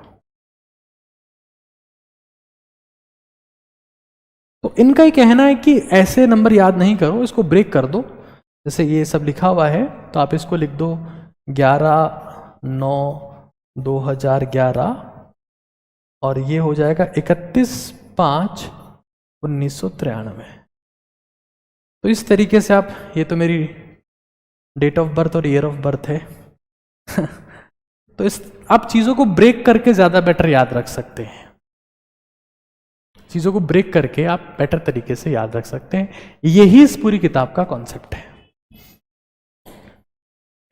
B: तो इनका ही कहना है कि ऐसे नंबर याद नहीं करो, इसको ब्रेक कर दो। जैसे ये सब लिखा हुआ है तो आप इसको लिख दो 11/9/2011 और ये हो जाएगा 31/5/1993। तो इस तरीके से आप, ये तो मेरी डेट ऑफ बर्थ और ईयर ऑफ बर्थ है तो इस आप चीज़ों को ब्रेक करके ज़्यादा बेटर याद रख सकते हैं। चीज़ों को ब्रेक करके आप बेटर तरीके से याद रख सकते हैं। यही इस पूरी किताब का कॉन्सेप्ट है।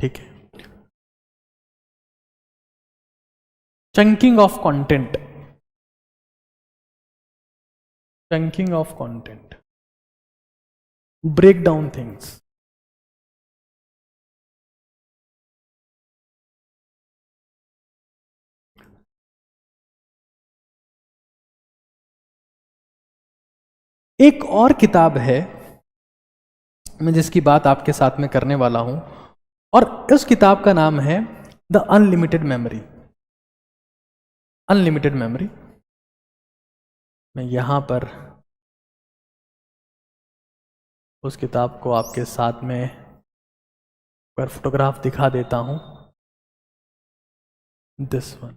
B: ठीक है। Chunking of content, chunking of content, break down things. एक और किताब है मैं जिसकी बात आपके साथ में करने वाला हूं, और उस किताब का नाम है the unlimited memory. Unlimited memory. मैं यहां पर उस किताब को आपके साथ में पर फोटोग्राफ दिखा देता हूं। This one.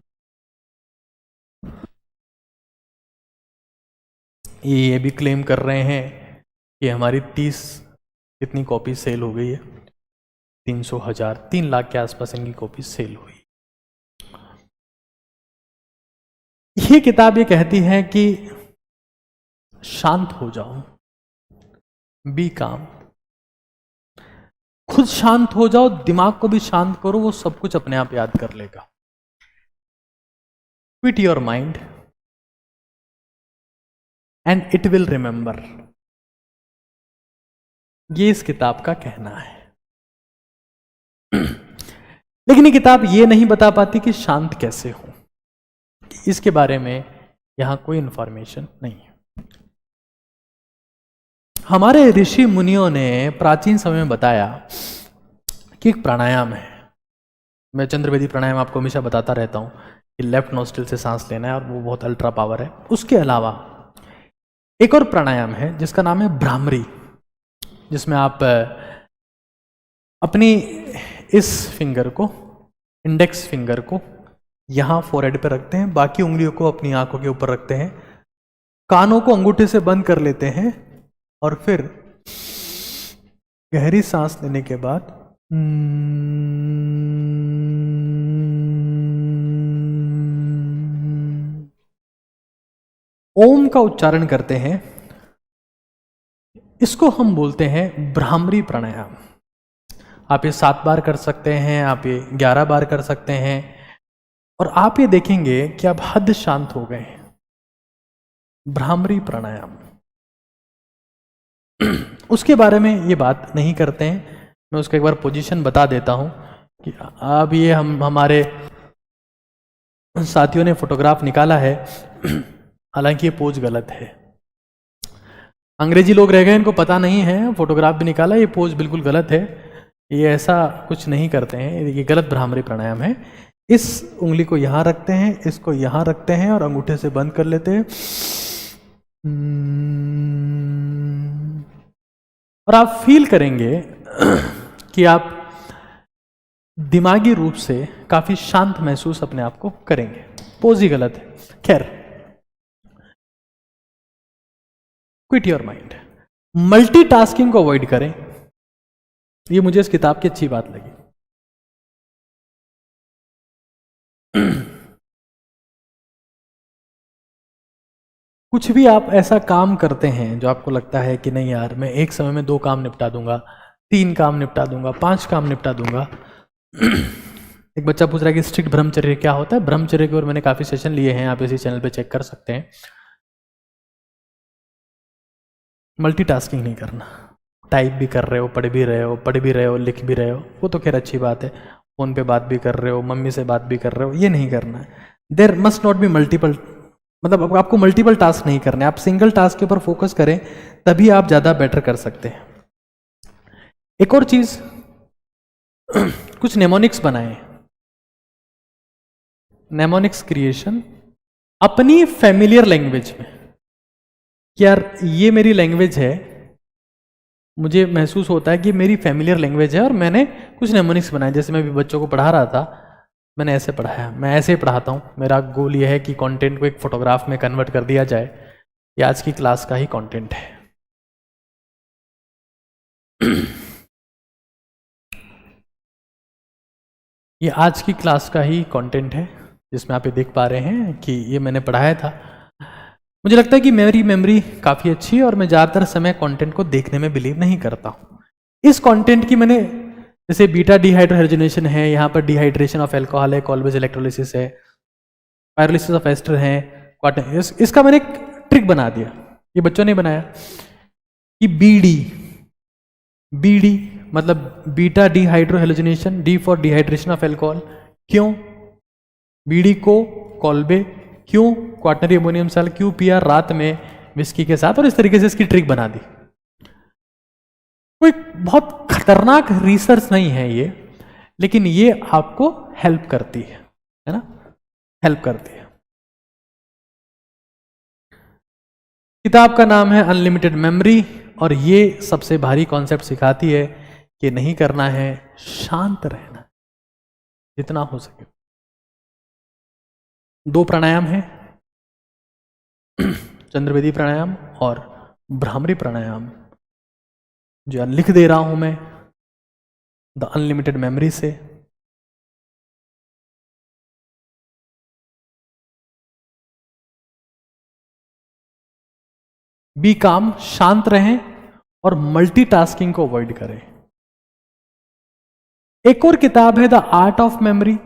B: ये भी क्लेम कर रहे हैं कि हमारी 30 कितनी कॉपी सेल हो गई है, 300,000, 3 लाख के आसपास इनकी कॉपी सेल हुई। ये किताब ये कहती है कि शांत हो जाओ, बी काम, खुद शांत हो जाओ, दिमाग को भी शांत करो, वो सब कुछ अपने आप याद कर लेगा। Quit your mind and it will remember. ये इस किताब का कहना है। लेकिन ये किताब ये नहीं बता पाती कि शांत कैसे हो, इसके बारे में यहां कोई इंफॉर्मेशन नहीं है। हमारे ऋषि मुनियों ने प्राचीन समय में बताया कि एक प्राणायाम है। मैं चंद्रवेदी प्राणायाम आपको हमेशा बताता रहता हूं कि लेफ्ट नोस्ट्रिल से सांस लेना है और वो बहुत अल्ट्रा पावर है। उसके अलावा एक और प्राणायाम है जिसका नाम है भ्रामरी, जिसमें आप अपनी इस फिंगर को, इंडेक्स फिंगर को यहां फोरहेड पे रखते हैं, बाकी उंगलियों को अपनी आंखों के ऊपर रखते हैं, कानों को अंगूठे से बंद कर लेते हैं और फिर गहरी सांस लेने के बाद ओम का उच्चारण करते हैं। इसको हम बोलते हैं भ्रामरी प्राणायाम। आप ये 7 बार कर सकते हैं, आप ये 11 बार कर सकते हैं, और आप ये देखेंगे कि आप हद शांत हो गए। भ्रामरी प्राणायाम, उसके बारे में ये बात नहीं करते हैं। मैं उसका एक बार पोजीशन बता देता हूं कि अब ये हमारे साथियों ने फोटोग्राफ निकाला है, हालांकि ये पोज गलत है। अंग्रेजी लोग रह गए, इनको पता नहीं है, फोटोग्राफ भी निकाला, ये पोज बिल्कुल गलत है, ये ऐसा कुछ नहीं करते हैं, ये गलत भ्रामरी प्राणायाम है। इस उंगली को यहां रखते हैं, इसको यहां रखते हैं और अंगूठे से बंद कर लेते हैं, और आप फील करेंगे कि आप दिमागी रूप से काफी शांत महसूस अपने आप को करेंगे। पोज ही गलत है। खैर, क्विट योर माइंड, मल्टीटास्किंग को अवॉइड करें। ये मुझे इस किताब की अच्छी बात लगी। कुछ भी आप ऐसा काम करते हैं जो आपको लगता है कि नहीं यार, मैं एक समय में 2 काम निपटा दूंगा, 3 काम निपटा दूंगा, 5 काम निपटा दूंगा। एक बच्चा पूछ रहा है कि स्ट्रिक्ट ब्रह्मचर्य क्या होता है। ब्रह्मचर्य के ऊपर मैंने काफी सेशन लिए हैं, आप इसी चैनल पे चेक कर सकते हैं। मल्टीटास्किंग नहीं करना, टाइप भी कर रहे हो, पढ़ भी रहे हो, लिख भी रहे हो, वो तो खैर अच्छी बात है, फोन पे बात भी कर रहे हो, मम्मी से बात भी कर रहे हो, ये नहीं करना है। There must not be multiple, मतलब आपको मल्टीपल टास्क नहीं करने, आप सिंगल टास्क के ऊपर फोकस करें, तभी आप ज़्यादा बेटर कर सकते हैं। एक और चीज, कुछ नेमोनिक्स बनाए, नेमोनिक्स क्रिएशन अपनी फैमिलियर लैंग्वेज में कि यार ये मेरी लैंग्वेज है, मुझे महसूस होता है कि मेरी फैमिलियर लैंग्वेज है और मैंने कुछ नेमोनिक्स बनाए। जैसे मैं भी बच्चों को पढ़ा रहा था, मैंने ऐसे पढ़ाया, मैं ऐसे ही पढ़ाता हूँ। मेरा गोल ये है कि कंटेंट को एक फोटोग्राफ में कन्वर्ट कर दिया जाए। ये आज की क्लास का ही कंटेंट है। ये आज की क्लास का ही कंटेंट है जिसमें आप ये देख पा रहे हैं कि ये मैंने पढ़ाया था। मुझे लगता है कि मेरी मेमोरी काफ़ी अच्छी है और मैं ज़्यादातर समय कंटेंट को देखने में बिलीव नहीं करता हूँ। इस कंटेंट की मैंने, जैसे बीटा डिहाइड्रोजनेशन है, यहाँ पर डिहाइड्रेशन ऑफ अल्कोहल है, कॉल्वेज इलेक्ट्रोलिसिस है, पायरोलिसिस ऑफ एस्टर है, इसका मैंने एक ट्रिक बना दिया, ये बच्चों ने बनाया कि बीडी मतलब beta dehydrohalogenation, D for dehydration of alcohol. क्यों बीडी को कॉल्बे, क्यों क्वाटनरी अमोनियम सेल, क्यों पिया रात में विस्की के साथ, और इस तरीके से इसकी ट्रिक बना दी। कोई बहुत खतरनाक रिसर्च नहीं है ये, लेकिन ये आपको हेल्प करती है ना, हेल्प करती है। किताब का नाम है अनलिमिटेड मेमोरी और ये सबसे भारी कॉन्सेप्ट सिखाती है कि नहीं करना है, शांत रहना जितना हो सके। 2 प्राणायाम है, चंद्रवेदी प्राणायाम और भ्रामरी प्राणायाम, जो लिख दे रहा हूं मैं द अनलिमिटेड मेमोरी से। बी काम, शांत रहें और मल्टीटास्किंग को अवॉइड करें। एक और किताब है the art of memory.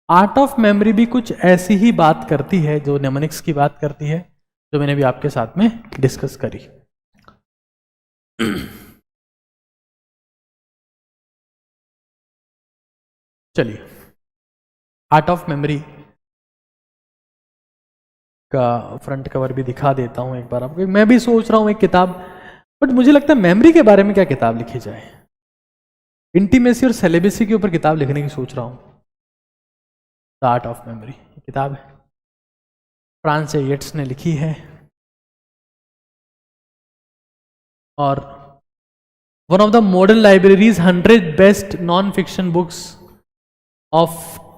B: Art of memory भी कुछ ऐसी ही बात करती है जो नेमोनिक्स की बात करती है, जो मैंने भी आपके साथ में डिस्कस करी। चलिए, आर्ट ऑफ मेमोरी का फ्रंट कवर भी दिखा देता हूं एक बार आपको। मैं भी सोच रहा हूं एक किताब, बट मुझे लगता है मेमोरी के बारे में क्या किताब लिखी जाए। इंटीमेसी और सेलेबसी के ऊपर किताब लिखने की सोच रहा हूं। द आर्ट ऑफ मेमोरी किताब है, फ्रांस येट्स ने लिखी है और one of the modern libraries 100 best non fiction books of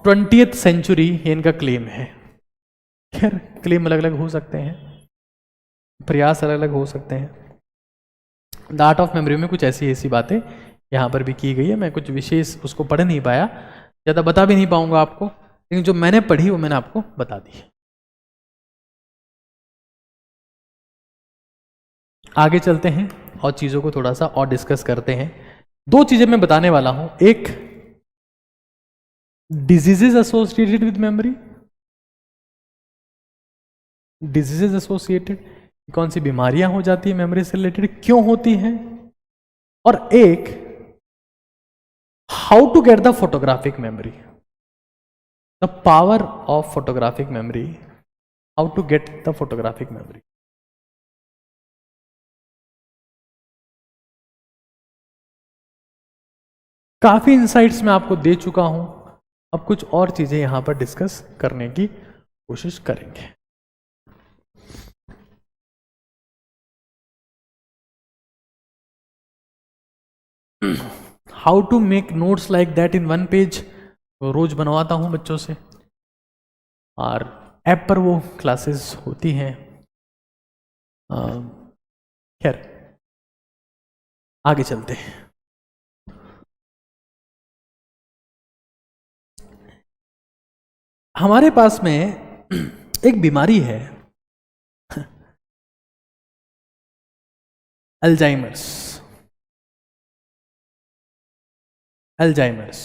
B: 20th century, ये इनका क्लेम है। खैर क्लेम अलग अलग हो सकते हैं, प्रयास अलग अलग हो सकते हैं। द आर्ट ऑफ मेमोरी में कुछ ऐसी बातें यहाँ पर भी की गई है। मैं कुछ विशेष उसको पढ़ नहीं पाया, ज़्यादा बता भी नहीं पाऊंगा आपको, लेकिन जो मैंने पढ़ी वो मैंने आपको बता दी। आगे चलते हैं और चीज़ों को थोड़ा सा और डिस्कस करते हैं। 2 चीज़ें मैं बताने वाला हूं, एक diseases associated with memory, diseases associated कौन सी बीमारियां हो जाती है मेमोरी से रिलेटेड, क्यों होती हैं, और एक how to get the photographic memory, the power of photographic memory, how to get the photographic memory. काफी इंसाइट्स मैं आपको दे चुका हूं, अब कुछ और चीजें यहां पर डिस्कस करने की कोशिश करेंगे। How to make notes like that in 1 page, रोज बनवाता हूं बच्चों से और ऐप पर वो क्लासेस होती हैं। खैर आगे चलते हैं। हमारे पास में एक बीमारी है अल्जाइमर्स। अल्जाइमर्स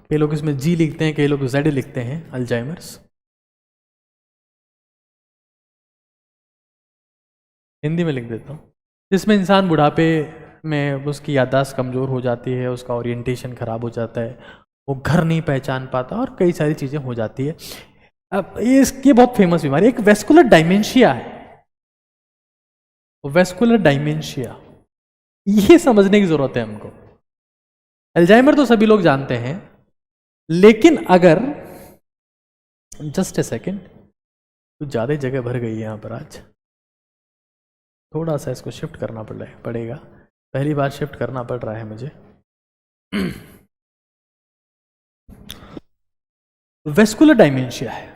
B: कई लोग इसमें जी लिखते हैं, कई लोग जेड लिखते हैं। अल्जाइमर्स हिंदी में लिख देता हूँ, जिसमें इंसान बुढ़ापे में उसकी याददाश्त कमज़ोर हो जाती है, उसका ओरिएंटेशन खराब हो जाता है, वो घर नहीं पहचान पाता और कई सारी चीज़ें हो जाती है। अब ये बहुत फेमस बीमारी, एक वेस्कुलर डायमेंशिया है। वेस्कुलर डायमेंशिया, ये समझने की जरूरत है हमको। अल्जाइमर तो सभी लोग जानते हैं, लेकिन अगर जस्ट ए सेकेंड, कुछ ज़्यादा ही जगह भर गई है यहाँ पर आज, थोड़ा सा इसको शिफ्ट करना पड़ेगा। पहली बार शिफ्ट करना पड़ रहा है मुझे। वेस्कुलर डायमेंशिया है,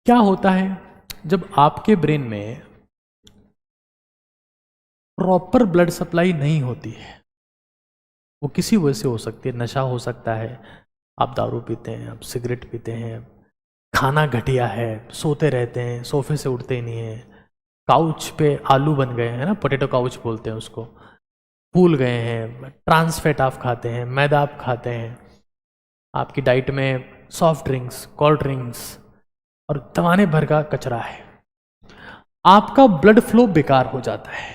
B: क्या होता है जब आपके ब्रेन में प्रॉपर ब्लड सप्लाई नहीं होती है। वो किसी वजह से हो सकती है, नशा हो सकता है, आप दारू पीते हैं, आप सिगरेट पीते हैं, खाना घटिया है, सोते रहते हैं, सोफे से उठते ही नहीं है, काउच पे आलू बन गए हैं ना, पोटैटो काउच बोलते हैं उसको, फूल गए हैं, ट्रांस फैट आप खाते हैं, मैदा आप खाते हैं, आपकी डाइट में सॉफ्ट ड्रिंक्स, कोल्ड ड्रिंक्स और तवाने भर का कचरा है, आपका ब्लड फ्लो बेकार हो जाता है।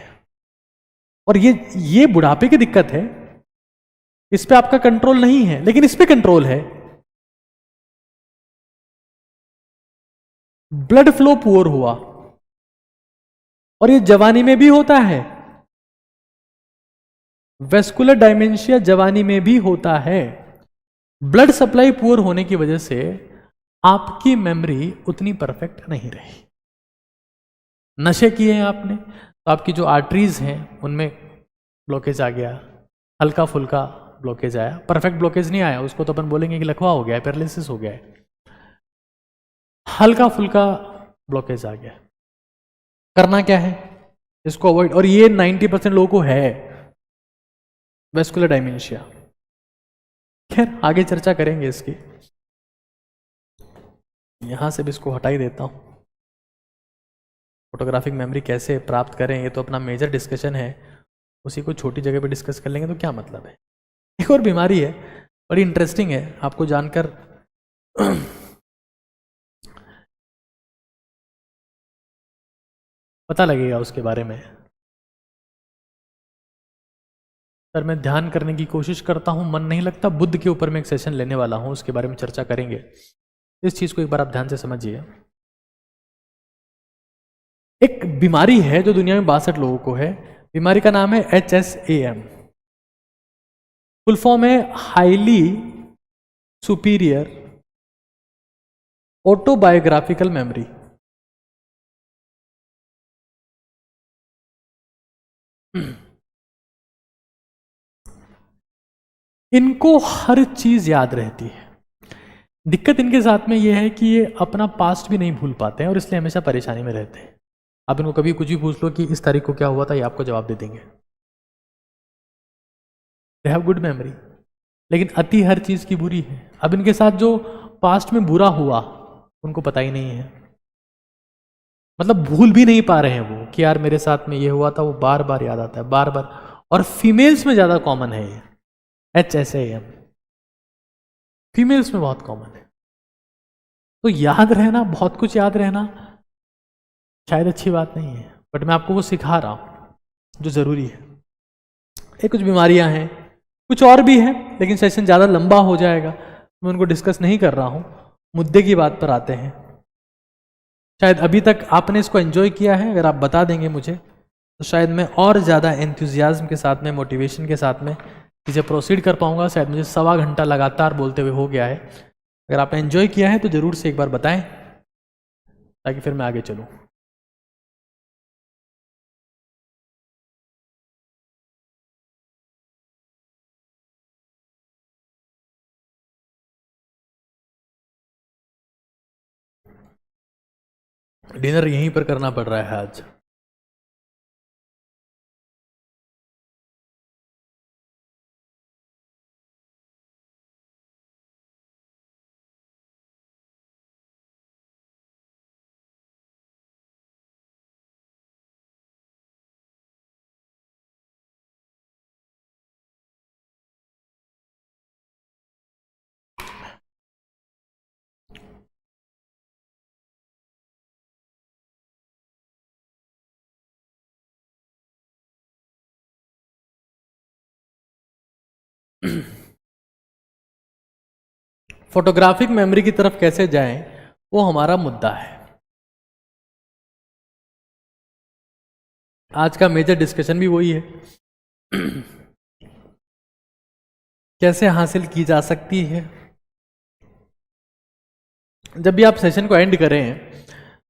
B: और ये बुढ़ापे की दिक्कत है, इस पे आपका कंट्रोल नहीं है, लेकिन इस पे कंट्रोल है। ब्लड फ्लो पुअर हुआ, और ये जवानी में भी होता है। वेस्कुलर डायमेंशिया जवानी में भी होता है। ब्लड सप्लाई पुअर होने की वजह से आपकी मेमोरी उतनी परफेक्ट नहीं रही। नशे किए हैं आपने, तो आपकी जो आर्टरीज हैं उनमें ब्लॉकेज आ गया, हल्का फुल्का ब्लॉकेज आया, परफेक्ट ब्लॉकेज नहीं आया, उसको तो अपन बोलेंगे कि लकवा हो गया है, पैरालिसिस हो गया है, हल्का फुल्का ब्लॉकेज आ गया। करना क्या है, इसको अवॉइड, और ये 90% लोगों को है वेस्कुलर डायमेंशिया। खैर आगे चर्चा करेंगे इसकी, यहां से भी इसको हटा ही देता हूं। फोटोग्राफिक मेमोरी कैसे प्राप्त करें, ये तो अपना मेजर डिस्कशन है, उसी को छोटी जगह पे डिस्कस कर लेंगे तो क्या मतलब है। एक और बीमारी है, बड़ी इंटरेस्टिंग है, आपको जानकर पता लगेगा उसके बारे में। सर मैं ध्यान करने की कोशिश करता हूं, मन नहीं लगता। बुद्ध के ऊपर मैं एक सेशन लेने वाला हूं, उसके बारे में चर्चा करेंगे। इस चीज को एक बार आप ध्यान से समझिए। एक बीमारी है जो दुनिया में 62 लोगों को है, बीमारी का नाम है HSAM। फुल फॉर्म है हाईली सुपीरियर ऑटोबायोग्राफिकल मेमोरी। इनको हर चीज याद रहती है। दिक्कत इनके साथ में यह है कि ये अपना पास्ट भी नहीं भूल पाते हैं और इसलिए हमेशा परेशानी में रहते हैं। आप इनको कभी कुछ भी पूछ लो कि इस तारीख को क्या हुआ था, ये आपको जवाब दे देंगे। दे हैव गुड मेमोरी, लेकिन अति हर चीज की बुरी है। अब इनके साथ जो पास्ट में बुरा हुआ उनको पता ही नहीं है, मतलब भूल भी नहीं पा रहे हैं वो कि यार मेरे साथ में ये हुआ था, वो बार बार याद आता है, बार बार। और फीमेल्स में ज्यादा कॉमन है ये HSAM, फीमेल्स में बहुत कॉमन है। तो याद रहना, बहुत कुछ याद रहना शायद अच्छी बात नहीं है, बट मैं आपको वो सिखा रहा हूं जो जरूरी है। ये कुछ बीमारियां हैं, कुछ और भी है, लेकिन सेशन ज़्यादा लंबा हो जाएगा, मैं उनको डिस्कस नहीं कर रहा हूँ। मुद्दे की बात पर आते हैं। शायद अभी तक आपने इसको एंजॉय किया है, अगर आप बता देंगे मुझे तो शायद मैं और ज़्यादा एंथुजियाज्म के साथ में, मोटिवेशन के साथ में चीज़ें प्रोसीड कर पाऊँगा। शायद मुझे 1.25 घंटा लगातार बोलते हुए हो गया है। अगर आपने एंजॉय किया है तो ज़रूर से एक बार बताएं, ताकि फिर मैं आगे चलूँ। डिनर यहीं पर करना पड़ रहा है आज। फोटोग्राफिक मेमोरी की तरफ कैसे जाएं, वो हमारा मुद्दा है। आज का मेजर डिस्कशन भी वही है, कैसे हासिल की जा सकती है। जब भी आप सेशन को एंड करें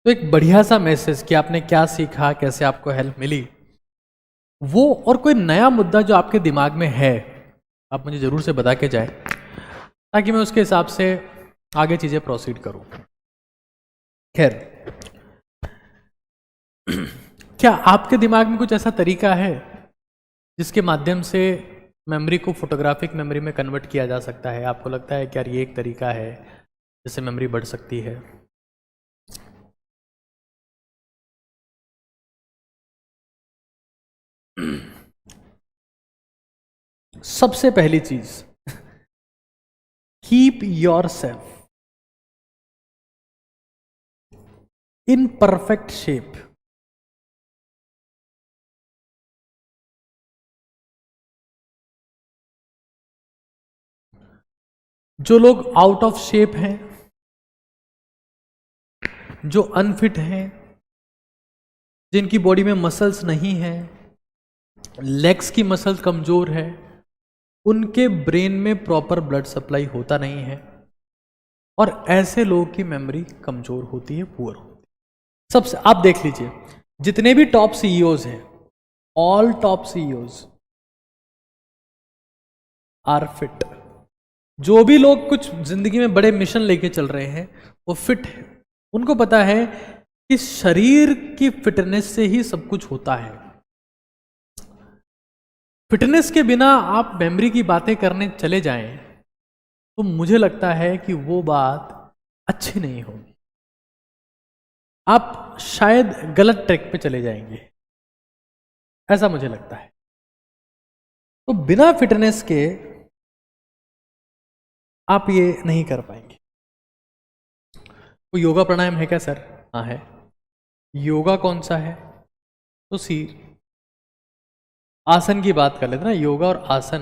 B: तो एक बढ़िया सा मैसेज कि आपने क्या सीखा, कैसे आपको हेल्प मिली, वो और कोई नया मुद्दा जो आपके दिमाग में है आप मुझे ज़रूर से बता के जाए, ताकि मैं उसके हिसाब से आगे चीज़ें प्रोसीड करूं। खैर, क्या आपके दिमाग में कुछ ऐसा तरीका है जिसके माध्यम से मेमोरी को फोटोग्राफिक मेमोरी में कन्वर्ट किया जा सकता है? आपको लगता है कि यार ये एक तरीका है जिससे मेमोरी बढ़ सकती है? सबसे पहली चीज, keep your self in perfect shape. जो लोग आउट ऑफ शेप हैं, जो अनफिट हैं, जिनकी बॉडी में मसल्स नहीं है, लेग्स की मसल्स कमजोर है, उनके ब्रेन में प्रॉपर ब्लड सप्लाई होता नहीं है, और ऐसे लोगों की मेमोरी कमजोर होती है, पुअर होती है। सबसे आप देख लीजिए, जितने भी टॉप सीईओज हैं, all top CEOs are fit. जो भी लोग कुछ जिंदगी में बड़े मिशन लेके चल रहे हैं वो फिट है। उनको पता है कि शरीर की फिटनेस से ही सब कुछ होता है। फिटनेस के बिना आप मेमोरी की बातें करने चले जाएं तो मुझे लगता है कि वो बात अच्छी नहीं होगी, आप शायद गलत ट्रैक पे चले जाएंगे, ऐसा मुझे लगता है। तो बिना फिटनेस के आप ये नहीं कर पाएंगे। कोई योगा प्राणायाम है क्या सर? हाँ है। योगा कौन सा है? तो आसन की बात कर लेते ना, योगा और आसन,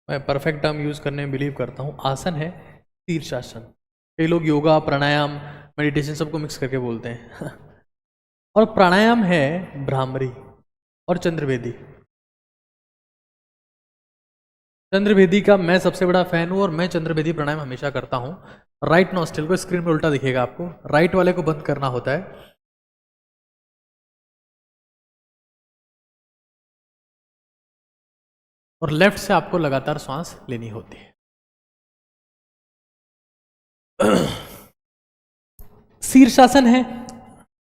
B: मैं परफेक्ट टर्म यूज करने में बिलीव करता हूँ। आसन है शीर्षासन। कई लोग योगा, प्राणायाम, मेडिटेशन सबको मिक्स करके बोलते हैं और प्राणायाम है भ्रामरी और चंद्रवेदी। चंद्रवेदी का मैं सबसे बड़ा फैन हूँ और मैं चंद्रवेदी प्राणायाम हमेशा करता हूँ। राइट नॉस्ट्रिल को, स्क्रीन में उल्टा दिखेगा आपको, राइट वाले को बंद करना होता है, और लेफ्ट से आपको लगातार सांस लेनी होती है। शीर्षासन है।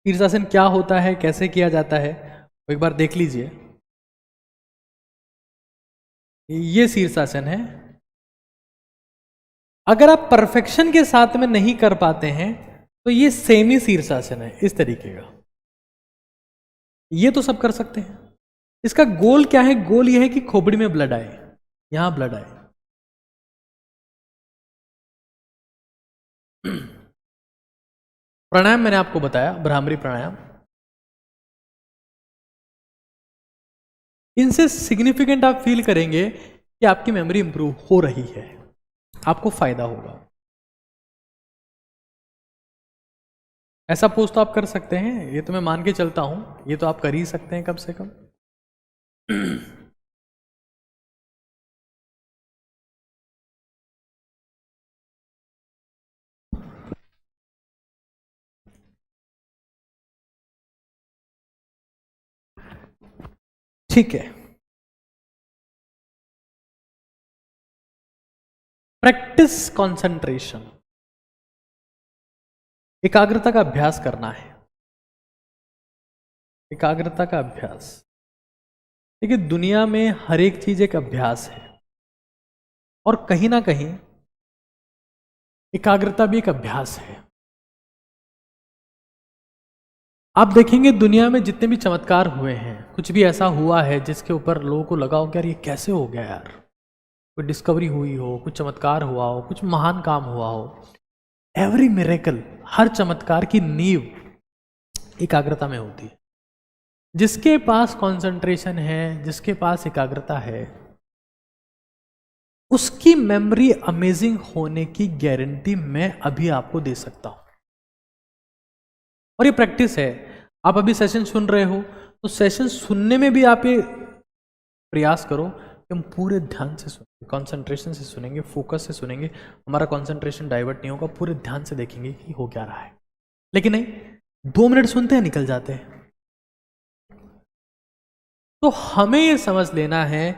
B: शीर्षासन क्या होता है, कैसे किया जाता है, एक बार देख लीजिए। ये शीर्षासन है। अगर आप परफेक्शन के साथ में नहीं कर पाते हैं तो ये सेमी शीर्षासन है, इस तरीके का। ये तो सब कर सकते हैं। इसका गोल क्या है? गोल ये है कि खोपड़ी में ब्लड आए, यहां ब्लड आए। प्राणायाम मैंने आपको बताया, भ्रामरी प्राणायाम, इनसे सिग्निफिकेंट आप फील करेंगे कि आपकी मेमोरी इंप्रूव हो रही है, आपको फायदा होगा। ऐसा पोस्ट तो आप कर सकते हैं, ये तो मैं मान के चलता हूं, ये तो आप कर ही सकते हैं कम से कम। ठीक है, प्रैक्टिस कंसंट्रेशन, एकाग्रता का अभ्यास करना है। एकाग्रता का अभ्यास, देखिए दुनिया में हर एक चीज एक अभ्यास है, और कहीं ना कहीं एकाग्रता भी एक अभ्यास है। आप देखेंगे दुनिया में जितने भी चमत्कार हुए हैं, कुछ भी ऐसा हुआ है जिसके ऊपर लोगों को लगा हो कि यार ये कैसे हो गया यार, कोई डिस्कवरी हुई हो, कुछ चमत्कार हुआ हो, कुछ महान काम हुआ हो, एवरी मिरेकल, हर चमत्कार की नींव एकाग्रता में होती है। जिसके पास कंसंट्रेशन है, जिसके पास एकाग्रता है, उसकी मेमोरी अमेजिंग होने की गारंटी मैं अभी आपको दे सकता हूं। और ये प्रैक्टिस है। आप अभी सेशन सुन रहे हो तो सेशन सुनने में भी आप ये प्रयास करो कि हम पूरे ध्यान से सुनेंगे, कंसंट्रेशन से सुनेंगे, फोकस से सुनेंगे, हमारा कंसंट्रेशन डाइवर्ट नहीं होगा, पूरे ध्यान से देखेंगे कि हो क्या रहा है। लेकिन नहीं, 2 मिनट सुनते हैं, निकल जाते हैं। तो हमें ये समझ लेना है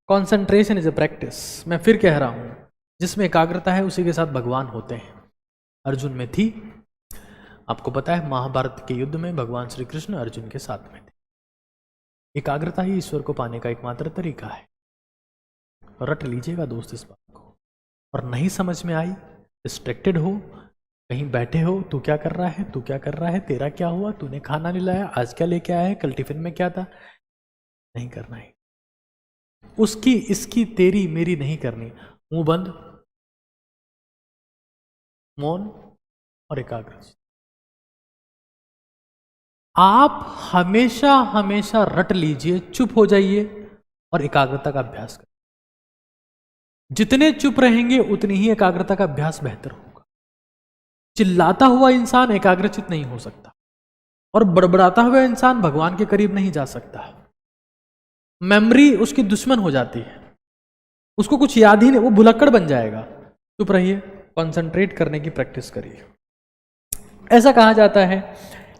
B: कंसंट्रेशन इज अ प्रैक्टिस। मैं फिर कह रहा हूं, जिसमें एकाग्रता है उसी के साथ भगवान होते हैं। अर्जुन में थी, आपको पता है महाभारत के युद्ध में भगवान श्री कृष्ण अर्जुन के साथ में थे। एकाग्रता ही ईश्वर को पाने का एकमात्र तरीका है। रट लीजिएगा दोस्त इस बात को। और नहीं समझ में आई, डिस्ट्रैक्टेड हो, कहीं बैठे हो, तू क्या कर रहा है, तू क्या कर रहा है, तेरा क्या हुआ, तूने खाना नहीं लाया, आज क्या लेके आया है, कल टिफिन में क्या था, नहीं करना है। उसकी, इसकी, तेरी, मेरी नहीं करनी। मुंह बंद, मौन और एकाग्र। आप हमेशा हमेशा रट लीजिए, चुप हो जाइए और एकाग्रता का अभ्यास करें। जितने चुप रहेंगे उतनी ही एकाग्रता का अभ्यास बेहतर होगा। चिल्लाता हुआ इंसान एकाग्रचित नहीं हो सकता और बड़बड़ाता हुआ इंसान भगवान के करीब नहीं जा सकता। मेमोरी उसकी दुश्मन हो जाती है, उसको कुछ याद ही नहीं, वो भुलक्कड़ बन जाएगा। चुप रहिए, कंसंट्रेट करने की प्रैक्टिस करिए। ऐसा कहा जाता है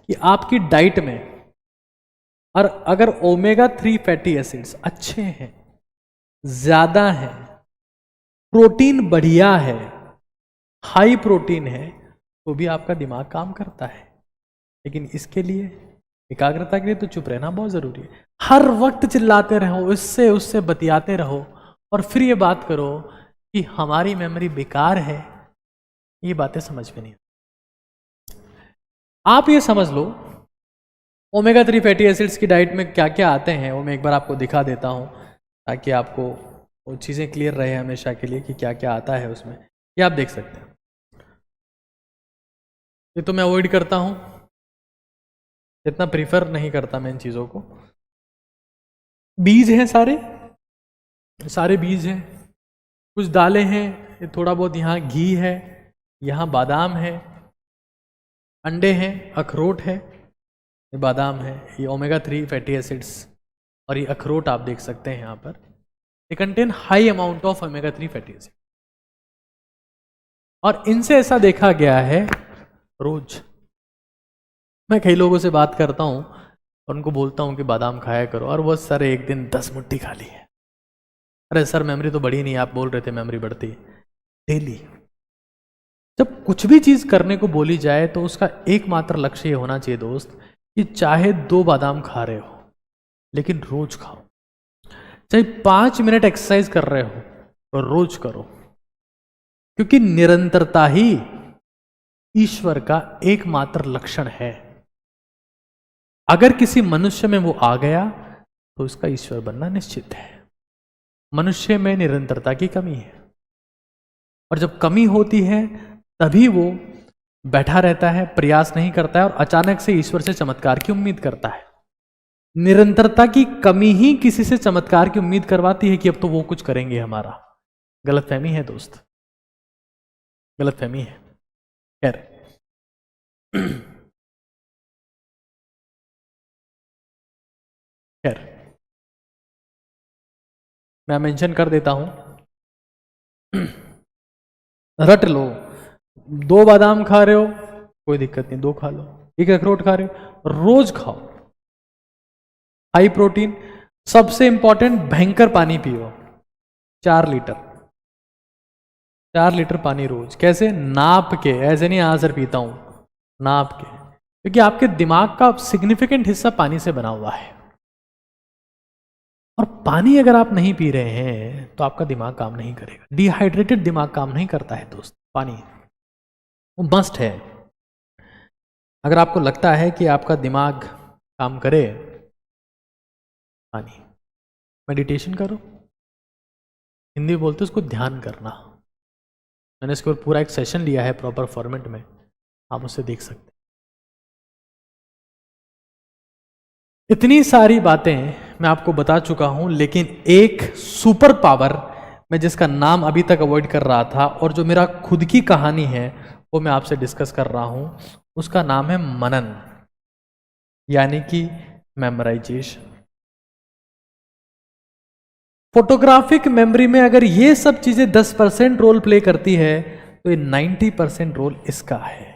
B: कि आपकी डाइट में और अगर ओमेगा 3 फैटी एसिड्स अच्छे हैं, ज्यादा हैं, प्रोटीन बढ़िया है, हाई प्रोटीन है, तो भी आपका दिमाग काम करता है। लेकिन इसके लिए, एकाग्रता के लिए तो चुप रहना बहुत जरूरी है। हर वक्त चिल्लाते रहो, इससे उससे बतियाते रहो और फिर ये बात करो कि हमारी मेमोरी बेकार है, ये बातें समझ में नहीं। आप ये समझ लो ओमेगा 3 फैटी एसिड्स की डाइट में क्या क्या आते हैं, वो मैं एक बार आपको दिखा देता हूँ ताकि आपको वो चीज़ें क्लियर रहे हमेशा के लिए कि क्या क्या आता है उसमें। ये आप देख सकते हैं। ये तो मैं अवॉइड करता हूँ, इतना प्रीफर नहीं करता मैं इन चीज़ों को। बीज हैं, सारे बीज हैं, कुछ दालें हैं, ये थोड़ा बहुत यहाँ घी है, यहाँ बादाम है, अंडे हैं, अखरोट है, ये बादाम है, ये ओमेगा 3 फैटी एसिड्स और ये अखरोट आप देख सकते हैं यहाँ पर। ये contain high amount of omega 3 fatty acid और इनसे ऐसा देखा गया है, रोज मैं कई लोगों से बात करता हूँ और उनको बोलता हूँ कि बादाम खाया करो, और वो सर एक दिन 10 मुट्ठी खा ली है। अरे सर मेमोरी तो बढ़ी नहीं, आप बोल रहे थे मेमोरी बढ़ती। डेली जब कुछ भी चीज करने को बोली जाए तो उसका एकमात्र लक्ष्य ये होना चाहिए दोस्त कि चाहे 2 बादाम खा रहे हो लेकिन रोज खाओ, चाहे 5 मिनट एक्सरसाइज कर रहे हो तो रोज करो, क्योंकि निरंतरता ही ईश्वर का एकमात्र लक्षण है। अगर किसी मनुष्य में वो आ गया तो उसका ईश्वर बनना निश्चित है। मनुष्य में निरंतरता की कमी है और जब कमी होती है तभी वो बैठा रहता है, प्रयास नहीं करता है और अचानक से ईश्वर से चमत्कार की उम्मीद करता है। निरंतरता की कमी ही किसी से चमत्कार की उम्मीद करवाती है कि अब तो वो कुछ करेंगे हमारा। गलतफहमी है दोस्त, गलतफहमी है। खैर मैं मेंशन कर देता हूं, रट लो। 2 बादाम खा रहे हो कोई दिक्कत नहीं, 2 खा लो। 1 अखरोट खा रहे हो, रोज खाओ, हाई प्रोटीन। सबसे इंपॉर्टेंट, भयंकर पानी पियो, 4 लीटर 4 लीटर पानी रोज। कैसे? नाप के, ऐसे नहीं हाँ सर पीता हूं, नाप के, क्योंकि आपके दिमाग का सिग्निफिकेंट हिस्सा पानी से बना हुआ है और पानी अगर आप नहीं पी रहे हैं तो आपका दिमाग काम नहीं करेगा। डिहाइड्रेटेड दिमाग काम नहीं करता है दोस्त। पानी वो मस्ट है। अगर आपको लगता है कि आपका दिमाग काम करे, पानी, मेडिटेशन करो, हिंदी बोलते उसको ध्यान करना। मैंने इसके ऊपर पूरा एक सेशन लिया है प्रॉपर फॉर्मेट में, आप उससे देख सकते हैं। इतनी सारी बातें मैं आपको बता चुका हूं, लेकिन एक सुपर पावर मैं जिसका नाम अभी तक अवॉइड कर रहा था और जो मेरा खुद की कहानी है वो मैं आपसे डिस्कस कर रहा हूं, उसका नाम है मनन, यानी कि मेमोराइजेशन। फोटोग्राफिक मेमोरी में अगर ये सब चीजें 10% रोल प्ले करती है तो ये 90% रोल इसका है।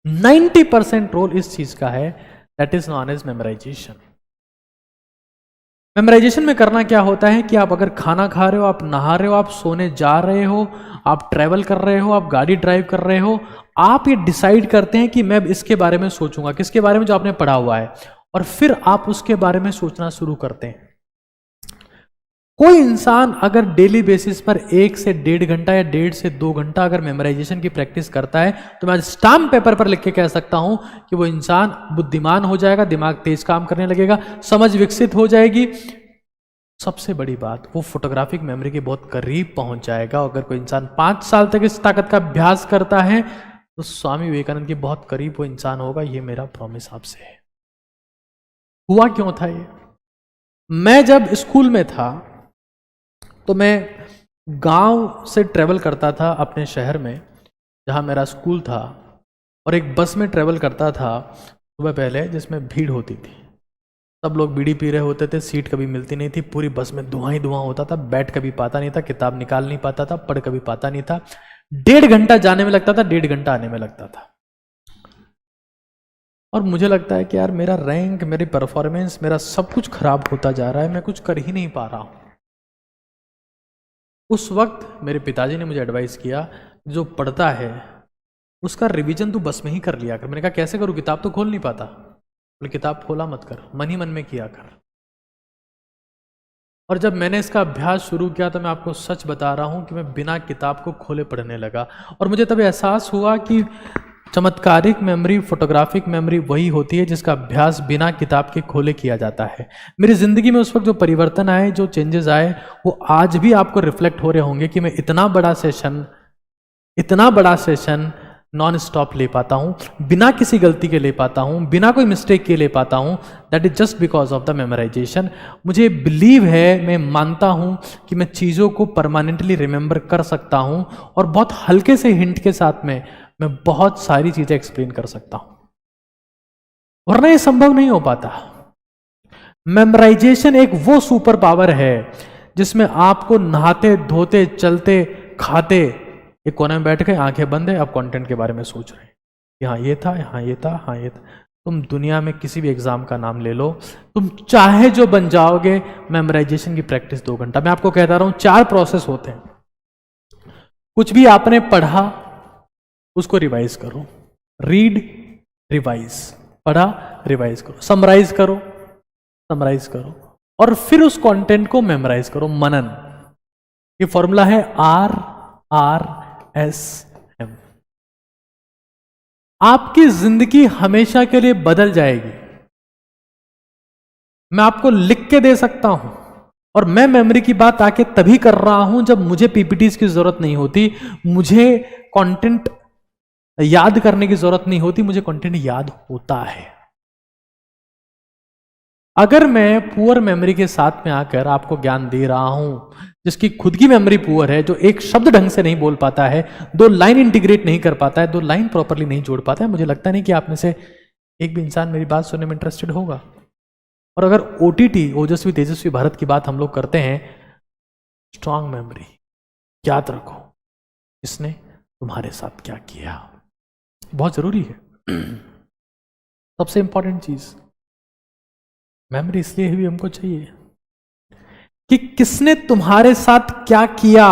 B: 90% रोल इस चीज का है, that is non age memorization. Memorization में करना क्या होता है कि आप अगर खाना खा रहे हो, आप नहा रहे हो, आप सोने जा रहे हो, आप ट्रैवल कर रहे हो, आप गाड़ी ड्राइव कर रहे हो, आप ये डिसाइड करते हैं कि मैं इसके बारे में सोचूंगा, किसके बारे में, जो आपने पढ़ा हुआ है, और फिर आप उसके बारे में सोचना शुरू करते हैं। कोई इंसान अगर डेली बेसिस पर 1 से 1.5 घंटा या 1.5 से 2 घंटा अगर मेमोराइजेशन की प्रैक्टिस करता है तो मैं स्टाम्प पेपर पर लिख के कह सकता हूं कि वो इंसान बुद्धिमान हो जाएगा, दिमाग तेज काम करने लगेगा, समझ विकसित हो जाएगी। सबसे बड़ी बात, वो फोटोग्राफिक मेमोरी के बहुत करीब पहुंच जाएगा। अगर कोई इंसान 5 साल तक इस ताकत का अभ्यास करता है तो स्वामी विवेकानंद के बहुत करीब वो इंसान होगा। ये मेरा प्रॉमिस आपसे है। हुआ क्यों था ये? मैं जब स्कूल में था तो मैं गांव से ट्रेवल करता था अपने शहर में जहां मेरा स्कूल था, और एक बस में ट्रेवल करता था सुबह पहले, जिसमें भीड़ होती थी। सब लोग बीड़ी पी रहे होते थे, सीट कभी मिलती नहीं थी, पूरी बस में धुआं ही धुआं होता था, बैठ कभी पाता नहीं था, किताब निकाल नहीं पाता था, पढ़ कभी पाता नहीं था। 1.5 घंटा जाने में लगता था, 1.5 घंटा आने में लगता था। और मुझे लगता है कि यार मेरा रैंक, मेरी परफॉर्मेंस, मेरा सब कुछ खराब होता जा रहा है, मैं कुछ कर ही नहीं पा रहा हूं। उस वक्त मेरे पिताजी ने मुझे एडवाइस किया, जो पढ़ता है उसका रिवीजन तू बस में ही कर लिया कर। मैंने कहा कैसे करूं, किताब तो खोल नहीं पाता। बोले किताब खोला मत कर, मन ही मन में किया कर। और जब मैंने इसका अभ्यास शुरू किया तो मैं आपको सच बता रहा हूं कि मैं बिना किताब को खोले पढ़ने लगा। और मुझे तब एहसास हुआ कि चमत्कारिक मेमोरी, फोटोग्राफिक मेमोरी वही होती है जिसका अभ्यास बिना किताब के खोले किया जाता है। मेरी जिंदगी में उस वक्त जो परिवर्तन आए, जो चेंजेस आए, वो आज भी आपको रिफ्लेक्ट हो रहे होंगे कि मैं इतना बड़ा सेशन नॉन स्टॉप ले पाता हूं, बिना किसी गलती के ले पाता हूं, बिना कोई मिस्टेक के ले पाता हूं। That is just because of the memorisation. मुझे बिलीव है, मैं मानता हूं कि मैं चीज़ों को परमानेंटली रिमेंबर कर सकता हूं, और बहुत हल्के से हिंट के साथ में मैं बहुत सारी चीजें एक्सप्लेन कर सकता हूं, वरना ये संभव नहीं हो पाता। मेमोराइजेशन एक वो सुपर पावर है जिसमें आपको नहाते, धोते, चलते, खाते, एक कोने में बैठ के आंखें बंद है, आप कंटेंट के बारे में सोच रहे हैं, यहाँ ये था, यहाँ ये था, हाँ ये था। तुम दुनिया में किसी भी एग्जाम का नाम ले लो, तुम चाहे जो बन जाओगे। मेमोराइजेशन की प्रैक्टिस 2 घंटा। मैं आपको कहता रहा हूं 4 प्रोसेस होते हैं। कुछ भी आपने पढ़ा उसको रिवाइज करो, रीड, रिवाइज, पढ़ा, रिवाइज करो, समराइज करो, और फिर उस कंटेंट को मेमोराइज करो, मनन। ये फॉर्मूला है RRSM। आपकी जिंदगी हमेशा के लिए बदल जाएगी। मैं आपको लिख के दे सकता हूं, और मैं मेमोरी की बात आके तभी कर रहा हूं जब मुझे पीपीटीज की जरूरत नहीं होती, मुझे कंटेंट याद करने की जरूरत नहीं होती, मुझे कंटेंट याद होता है। अगर मैं पुअर मेमोरी के साथ में आकर आपको ज्ञान दे रहा हूं, जिसकी खुद की मेमोरी पुअर है, जो एक शब्द ढंग से नहीं बोल पाता है, 2 लाइन इंटीग्रेट नहीं कर पाता है, 2 लाइन प्रॉपरली नहीं जोड़ पाता है, मुझे लगता नहीं कि आप में से एक भी इंसान मेरी बात सुनने में इंटरेस्टेड होगा। और अगर OTT, ओजस्वी तेजस्वी भारत की बात हम लोग करते हैं, स्ट्रांग मेमोरी, याद रखो इसने तुम्हारे साथ क्या किया, बहुत जरूरी है। सबसे इंपॉर्टेंट चीज मेमोरी इसलिए भी हमको चाहिए कि किसने तुम्हारे साथ क्या किया।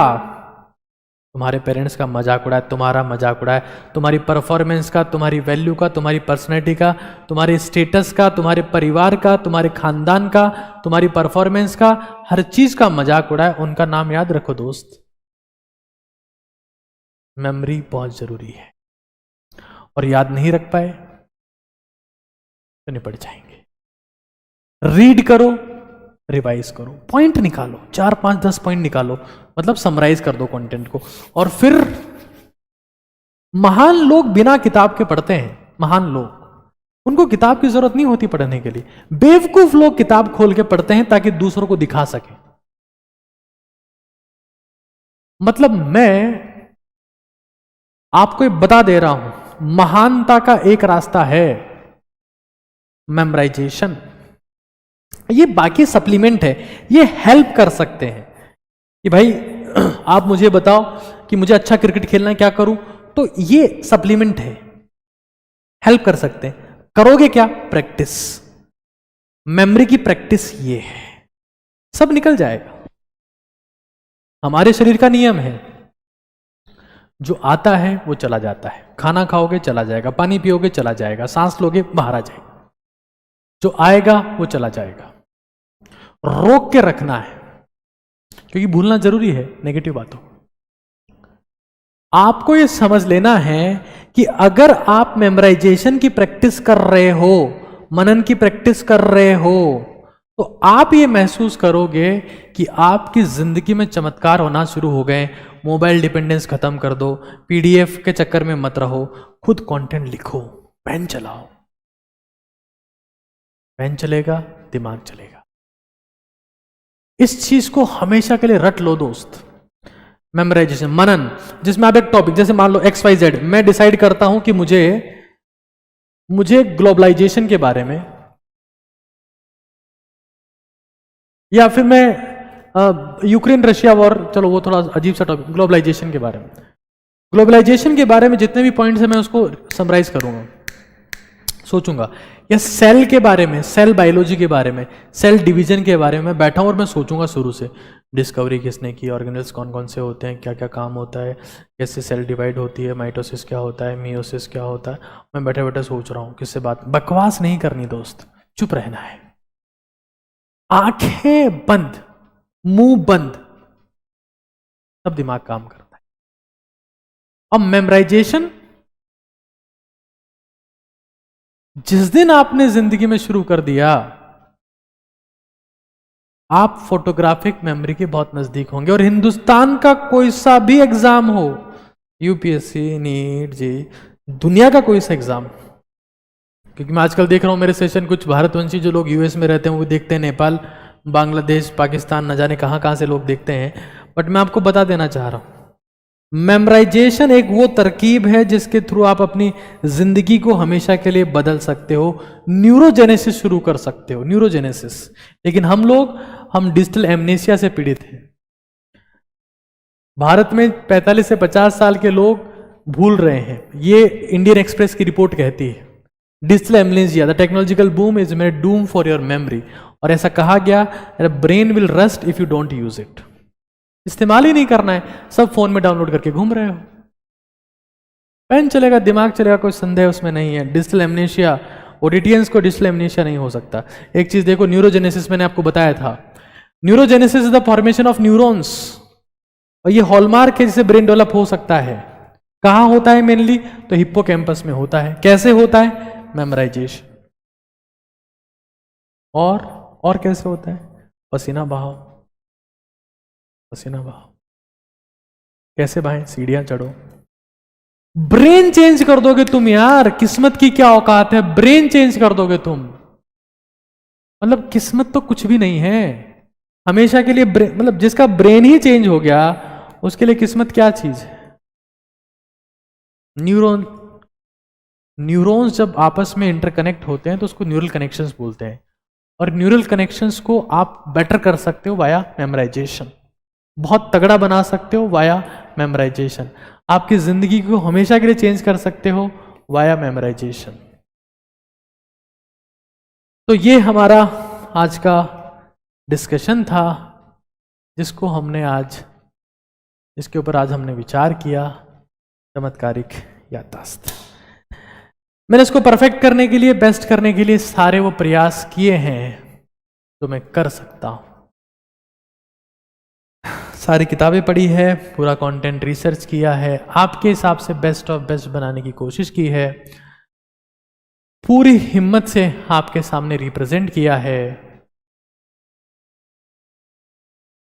B: तुम्हारे पेरेंट्स का मजाक उड़ाया, तुम्हारा मजाक उड़ाया, तुम्हारी परफॉर्मेंस का, तुम्हारी वैल्यू का, तुम्हारी पर्सनैलिटी का, तुम्हारे स्टेटस का, तुम्हारे परिवार का, तुम्हारे खानदान का, तुम्हारी परफॉर्मेंस का, हर चीज का मजाक उड़ाया, उनका नाम याद रखो दोस्त। मेमोरी बहुत जरूरी है, और याद नहीं रख पाए तो निपट जाएंगे। रीड करो, रिवाइज करो, पॉइंट निकालो, 4, 5, 10 पॉइंट निकालो, मतलब समराइज कर दो कंटेंट को। और फिर महान लोग बिना किताब के पढ़ते हैं। महान लोग, उनको किताब की जरूरत नहीं होती पढ़ने के लिए। बेवकूफ लोग किताब खोल के पढ़ते हैं ताकि दूसरों को दिखा सके। मतलब मैं आपको बता दे रहा हूं, महानता का एक रास्ता है, मेमोराइजेशन, ये बाकी सप्लीमेंट है, ये हेल्प कर सकते हैं कि भाई आप मुझे बताओ कि मुझे अच्छा क्रिकेट खेलना है, क्या करूं, तो ये सप्लीमेंट है, हेल्प कर सकते हैं। करोगे क्या? प्रैक्टिस, मेमोरी की प्रैक्टिस ये है, सब निकल जाएगा। हमारे शरीर का नियम है, जो आता है वो चला जाता है, खाना खाओगे चला जाएगा, पानी पियोगे चला जाएगा, सांस लोगे बाहर आ जाएगा, जो आएगा वो चला जाएगा। रोक के रखना है, क्योंकि भूलना जरूरी है नेगेटिव बातों। आपको ये समझ लेना है कि अगर आप मेमोराइजेशन की प्रैक्टिस कर रहे हो, मनन की प्रैक्टिस कर रहे हो, तो आप ये महसूस करोगे कि आपकी जिंदगी में चमत्कार होना शुरू हो गए। मोबाइल डिपेंडेंस खत्म कर दो, पीडीएफ के चक्कर में मत रहो, खुद कंटेंट लिखो, पेन चलाओ, पेन चलेगा दिमाग चलेगा। इस चीज को हमेशा के लिए रट लो दोस्त। मेमोराइजेशन, मनन, जिसमें आप एक टॉपिक, जैसे मान लो XYZ, मैं डिसाइड करता हूं कि मुझे ग्लोबलाइजेशन के बारे में, या फिर मैं यूक्रेन रशिया वॉर, चलो वो थोड़ा अजीब सा टॉपिक, ग्लोबलाइजेशन के बारे में। ग्लोबलाइजेशन के बारे में जितने भी पॉइंट्स हैं मैं उसको समराइज करूंगा, सोचूंगा, या सेल के बारे में, सेल बायोलॉजी के बारे में, सेल डिवीजन के बारे में बैठा हूं और मैं सोचूंगा शुरू से, डिस्कवरी किसने की, ऑर्गेनेल्स कौन कौन से होते हैं, क्या क्या काम होता है, कैसे सेल डिवाइड होती है, माइटोसिस क्या होता है, मियोसिस क्या होता है। मैं बैठे बैठे सोच रहा हूं, किससे बात, बकवास नहीं करनी दोस्त, चुप रहना है, आंखें बंद, मुंह बंद, तब दिमाग काम करता है। अब मेमोराइजेशन जिस दिन आपने जिंदगी में शुरू कर दिया, आप फोटोग्राफिक मेमोरी के बहुत नजदीक होंगे। और हिंदुस्तान का कोई सा भी एग्जाम हो, यूपीएससी, नीट, जी, दुनिया का कोई सा एग्जाम, क्योंकि मैं आजकल देख रहा हूं मेरे सेशन कुछ भारतवंशी जो लोग यूएस में रहते हैं वो देखते हैं, नेपाल, बांग्लादेश, पाकिस्तान, न जाने कहां कहां से लोग देखते हैं। बट मैं आपको बता देना चाह रहा हूं, मेमोराइजेशन एक वो तरकीब है जिसके थ्रू आप अपनी जिंदगी को हमेशा के लिए बदल सकते हो, न्यूरोजेनेसिस शुरू कर सकते हो, न्यूरोजेनेसिस। लेकिन हम डिजिटल एमनेसिया से पीड़ित हैं। भारत में 45 से 50 साल के लोग भूल रहे हैं, ये इंडियन एक्सप्रेस की रिपोर्ट कहती है। Digital amnesia, the technological boom is made Doom for your memory. और ऐसा कहा गया, brain will rust if you don't use it. इस्तेमाल ही नहीं करना है, सब फोन में डाउनलोड करके घूम रहे हो। पेन चलेगा दिमाग चलेगा, कोई संदेह उसमें नहीं है। डिजिटल एमनेशिया, ओडिटियंस को डिजिटल एमनेशिया नहीं हो सकता। एक चीज देखो, न्यूरोजेनेसिस मैंने आपको बताया था, neurogenesis is the formation of neurons, और ये हॉलमार्क है जिससे ब्रेन डेवलप हो सकता है। कहां होता है मेनली? तो हिप्पोकैम्पस में होता है। कैसे होता है? मेमोराइजेशन। और कैसे होता है? पसीना बहाओ, पसीना बहाओ। कैसे बहाएं? सीढ़ियां चढ़ो। ब्रेन चेंज कर दोगे तुम यार, किस्मत की क्या औकात है, ब्रेन चेंज कर दोगे तुम। मतलब किस्मत तो कुछ भी नहीं है, हमेशा के लिए मतलब जिसका ब्रेन ही चेंज हो गया उसके लिए किस्मत क्या चीज है? न्यूरॉन्स जब आपस में इंटरकनेक्ट होते हैं तो उसको न्यूरल कनेक्शंस बोलते हैं। और न्यूरल कनेक्शंस को आप बेटर कर सकते हो वाया मेमोराइजेशन, बहुत तगड़ा बना सकते हो वाया मेमोराइजेशन। आपकी जिंदगी को हमेशा के लिए चेंज कर सकते हो वाया मेमोराइजेशन। तो ये हमारा आज का डिस्कशन था, जिसको हमने आज, जिसके ऊपर आज हमने विचार किया, चमत्कारिक याददाश्त। मैंने इसको परफेक्ट करने के लिए, बेस्ट करने के लिए सारे वो प्रयास किए हैं जो मैं कर सकता हूं। सारी किताबें पढ़ी है, पूरा कंटेंट रिसर्च किया है, आपके हिसाब से बेस्ट ऑफ बेस्ट बनाने की कोशिश की है, पूरी हिम्मत से आपके सामने रिप्रेजेंट किया है।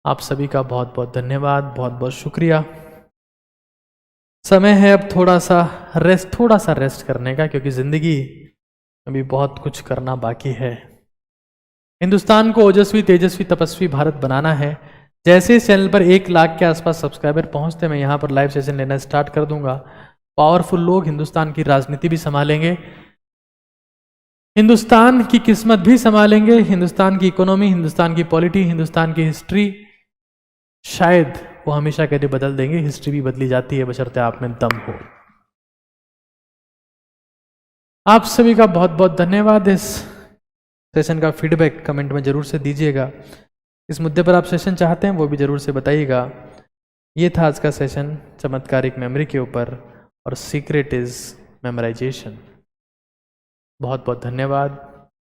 B: आप सभी का बहुत बहुत धन्यवाद, बहुत बहुत शुक्रिया। समय है अब थोड़ा सा रेस्ट करने का, क्योंकि जिंदगी अभी बहुत कुछ करना बाकी है। हिंदुस्तान को ओजस्वी, तेजस्वी, तपस्वी भारत बनाना है। जैसे इस चैनल पर 1 लाख के आसपास सब्सक्राइबर पहुंचते, मैं यहाँ पर लाइव सेशन लेना स्टार्ट कर दूंगा। पावरफुल लोग हिंदुस्तान की राजनीति भी संभालेंगे। हिंदुस्तान की किस्मत भी संभालेंगे, हिंदुस्तान की इकोनॉमी, हिंदुस्तान की पॉलिटी, हिंदुस्तान की हिस्ट्री शायद वो हमेशा के लिए बदल देंगे। हिस्ट्री भी बदली जाती है बशर्ते आप में दम हो। आप सभी का बहुत बहुत धन्यवाद। इस सेशन का फीडबैक कमेंट में जरूर से दीजिएगा। इस मुद्दे पर आप सेशन चाहते हैं वो भी जरूर से बताइएगा। ये था आज का सेशन चमत्कारिक मेमोरी के ऊपर, और सीक्रेट इज मेमोराइजेशन। बहुत बहुत धन्यवाद।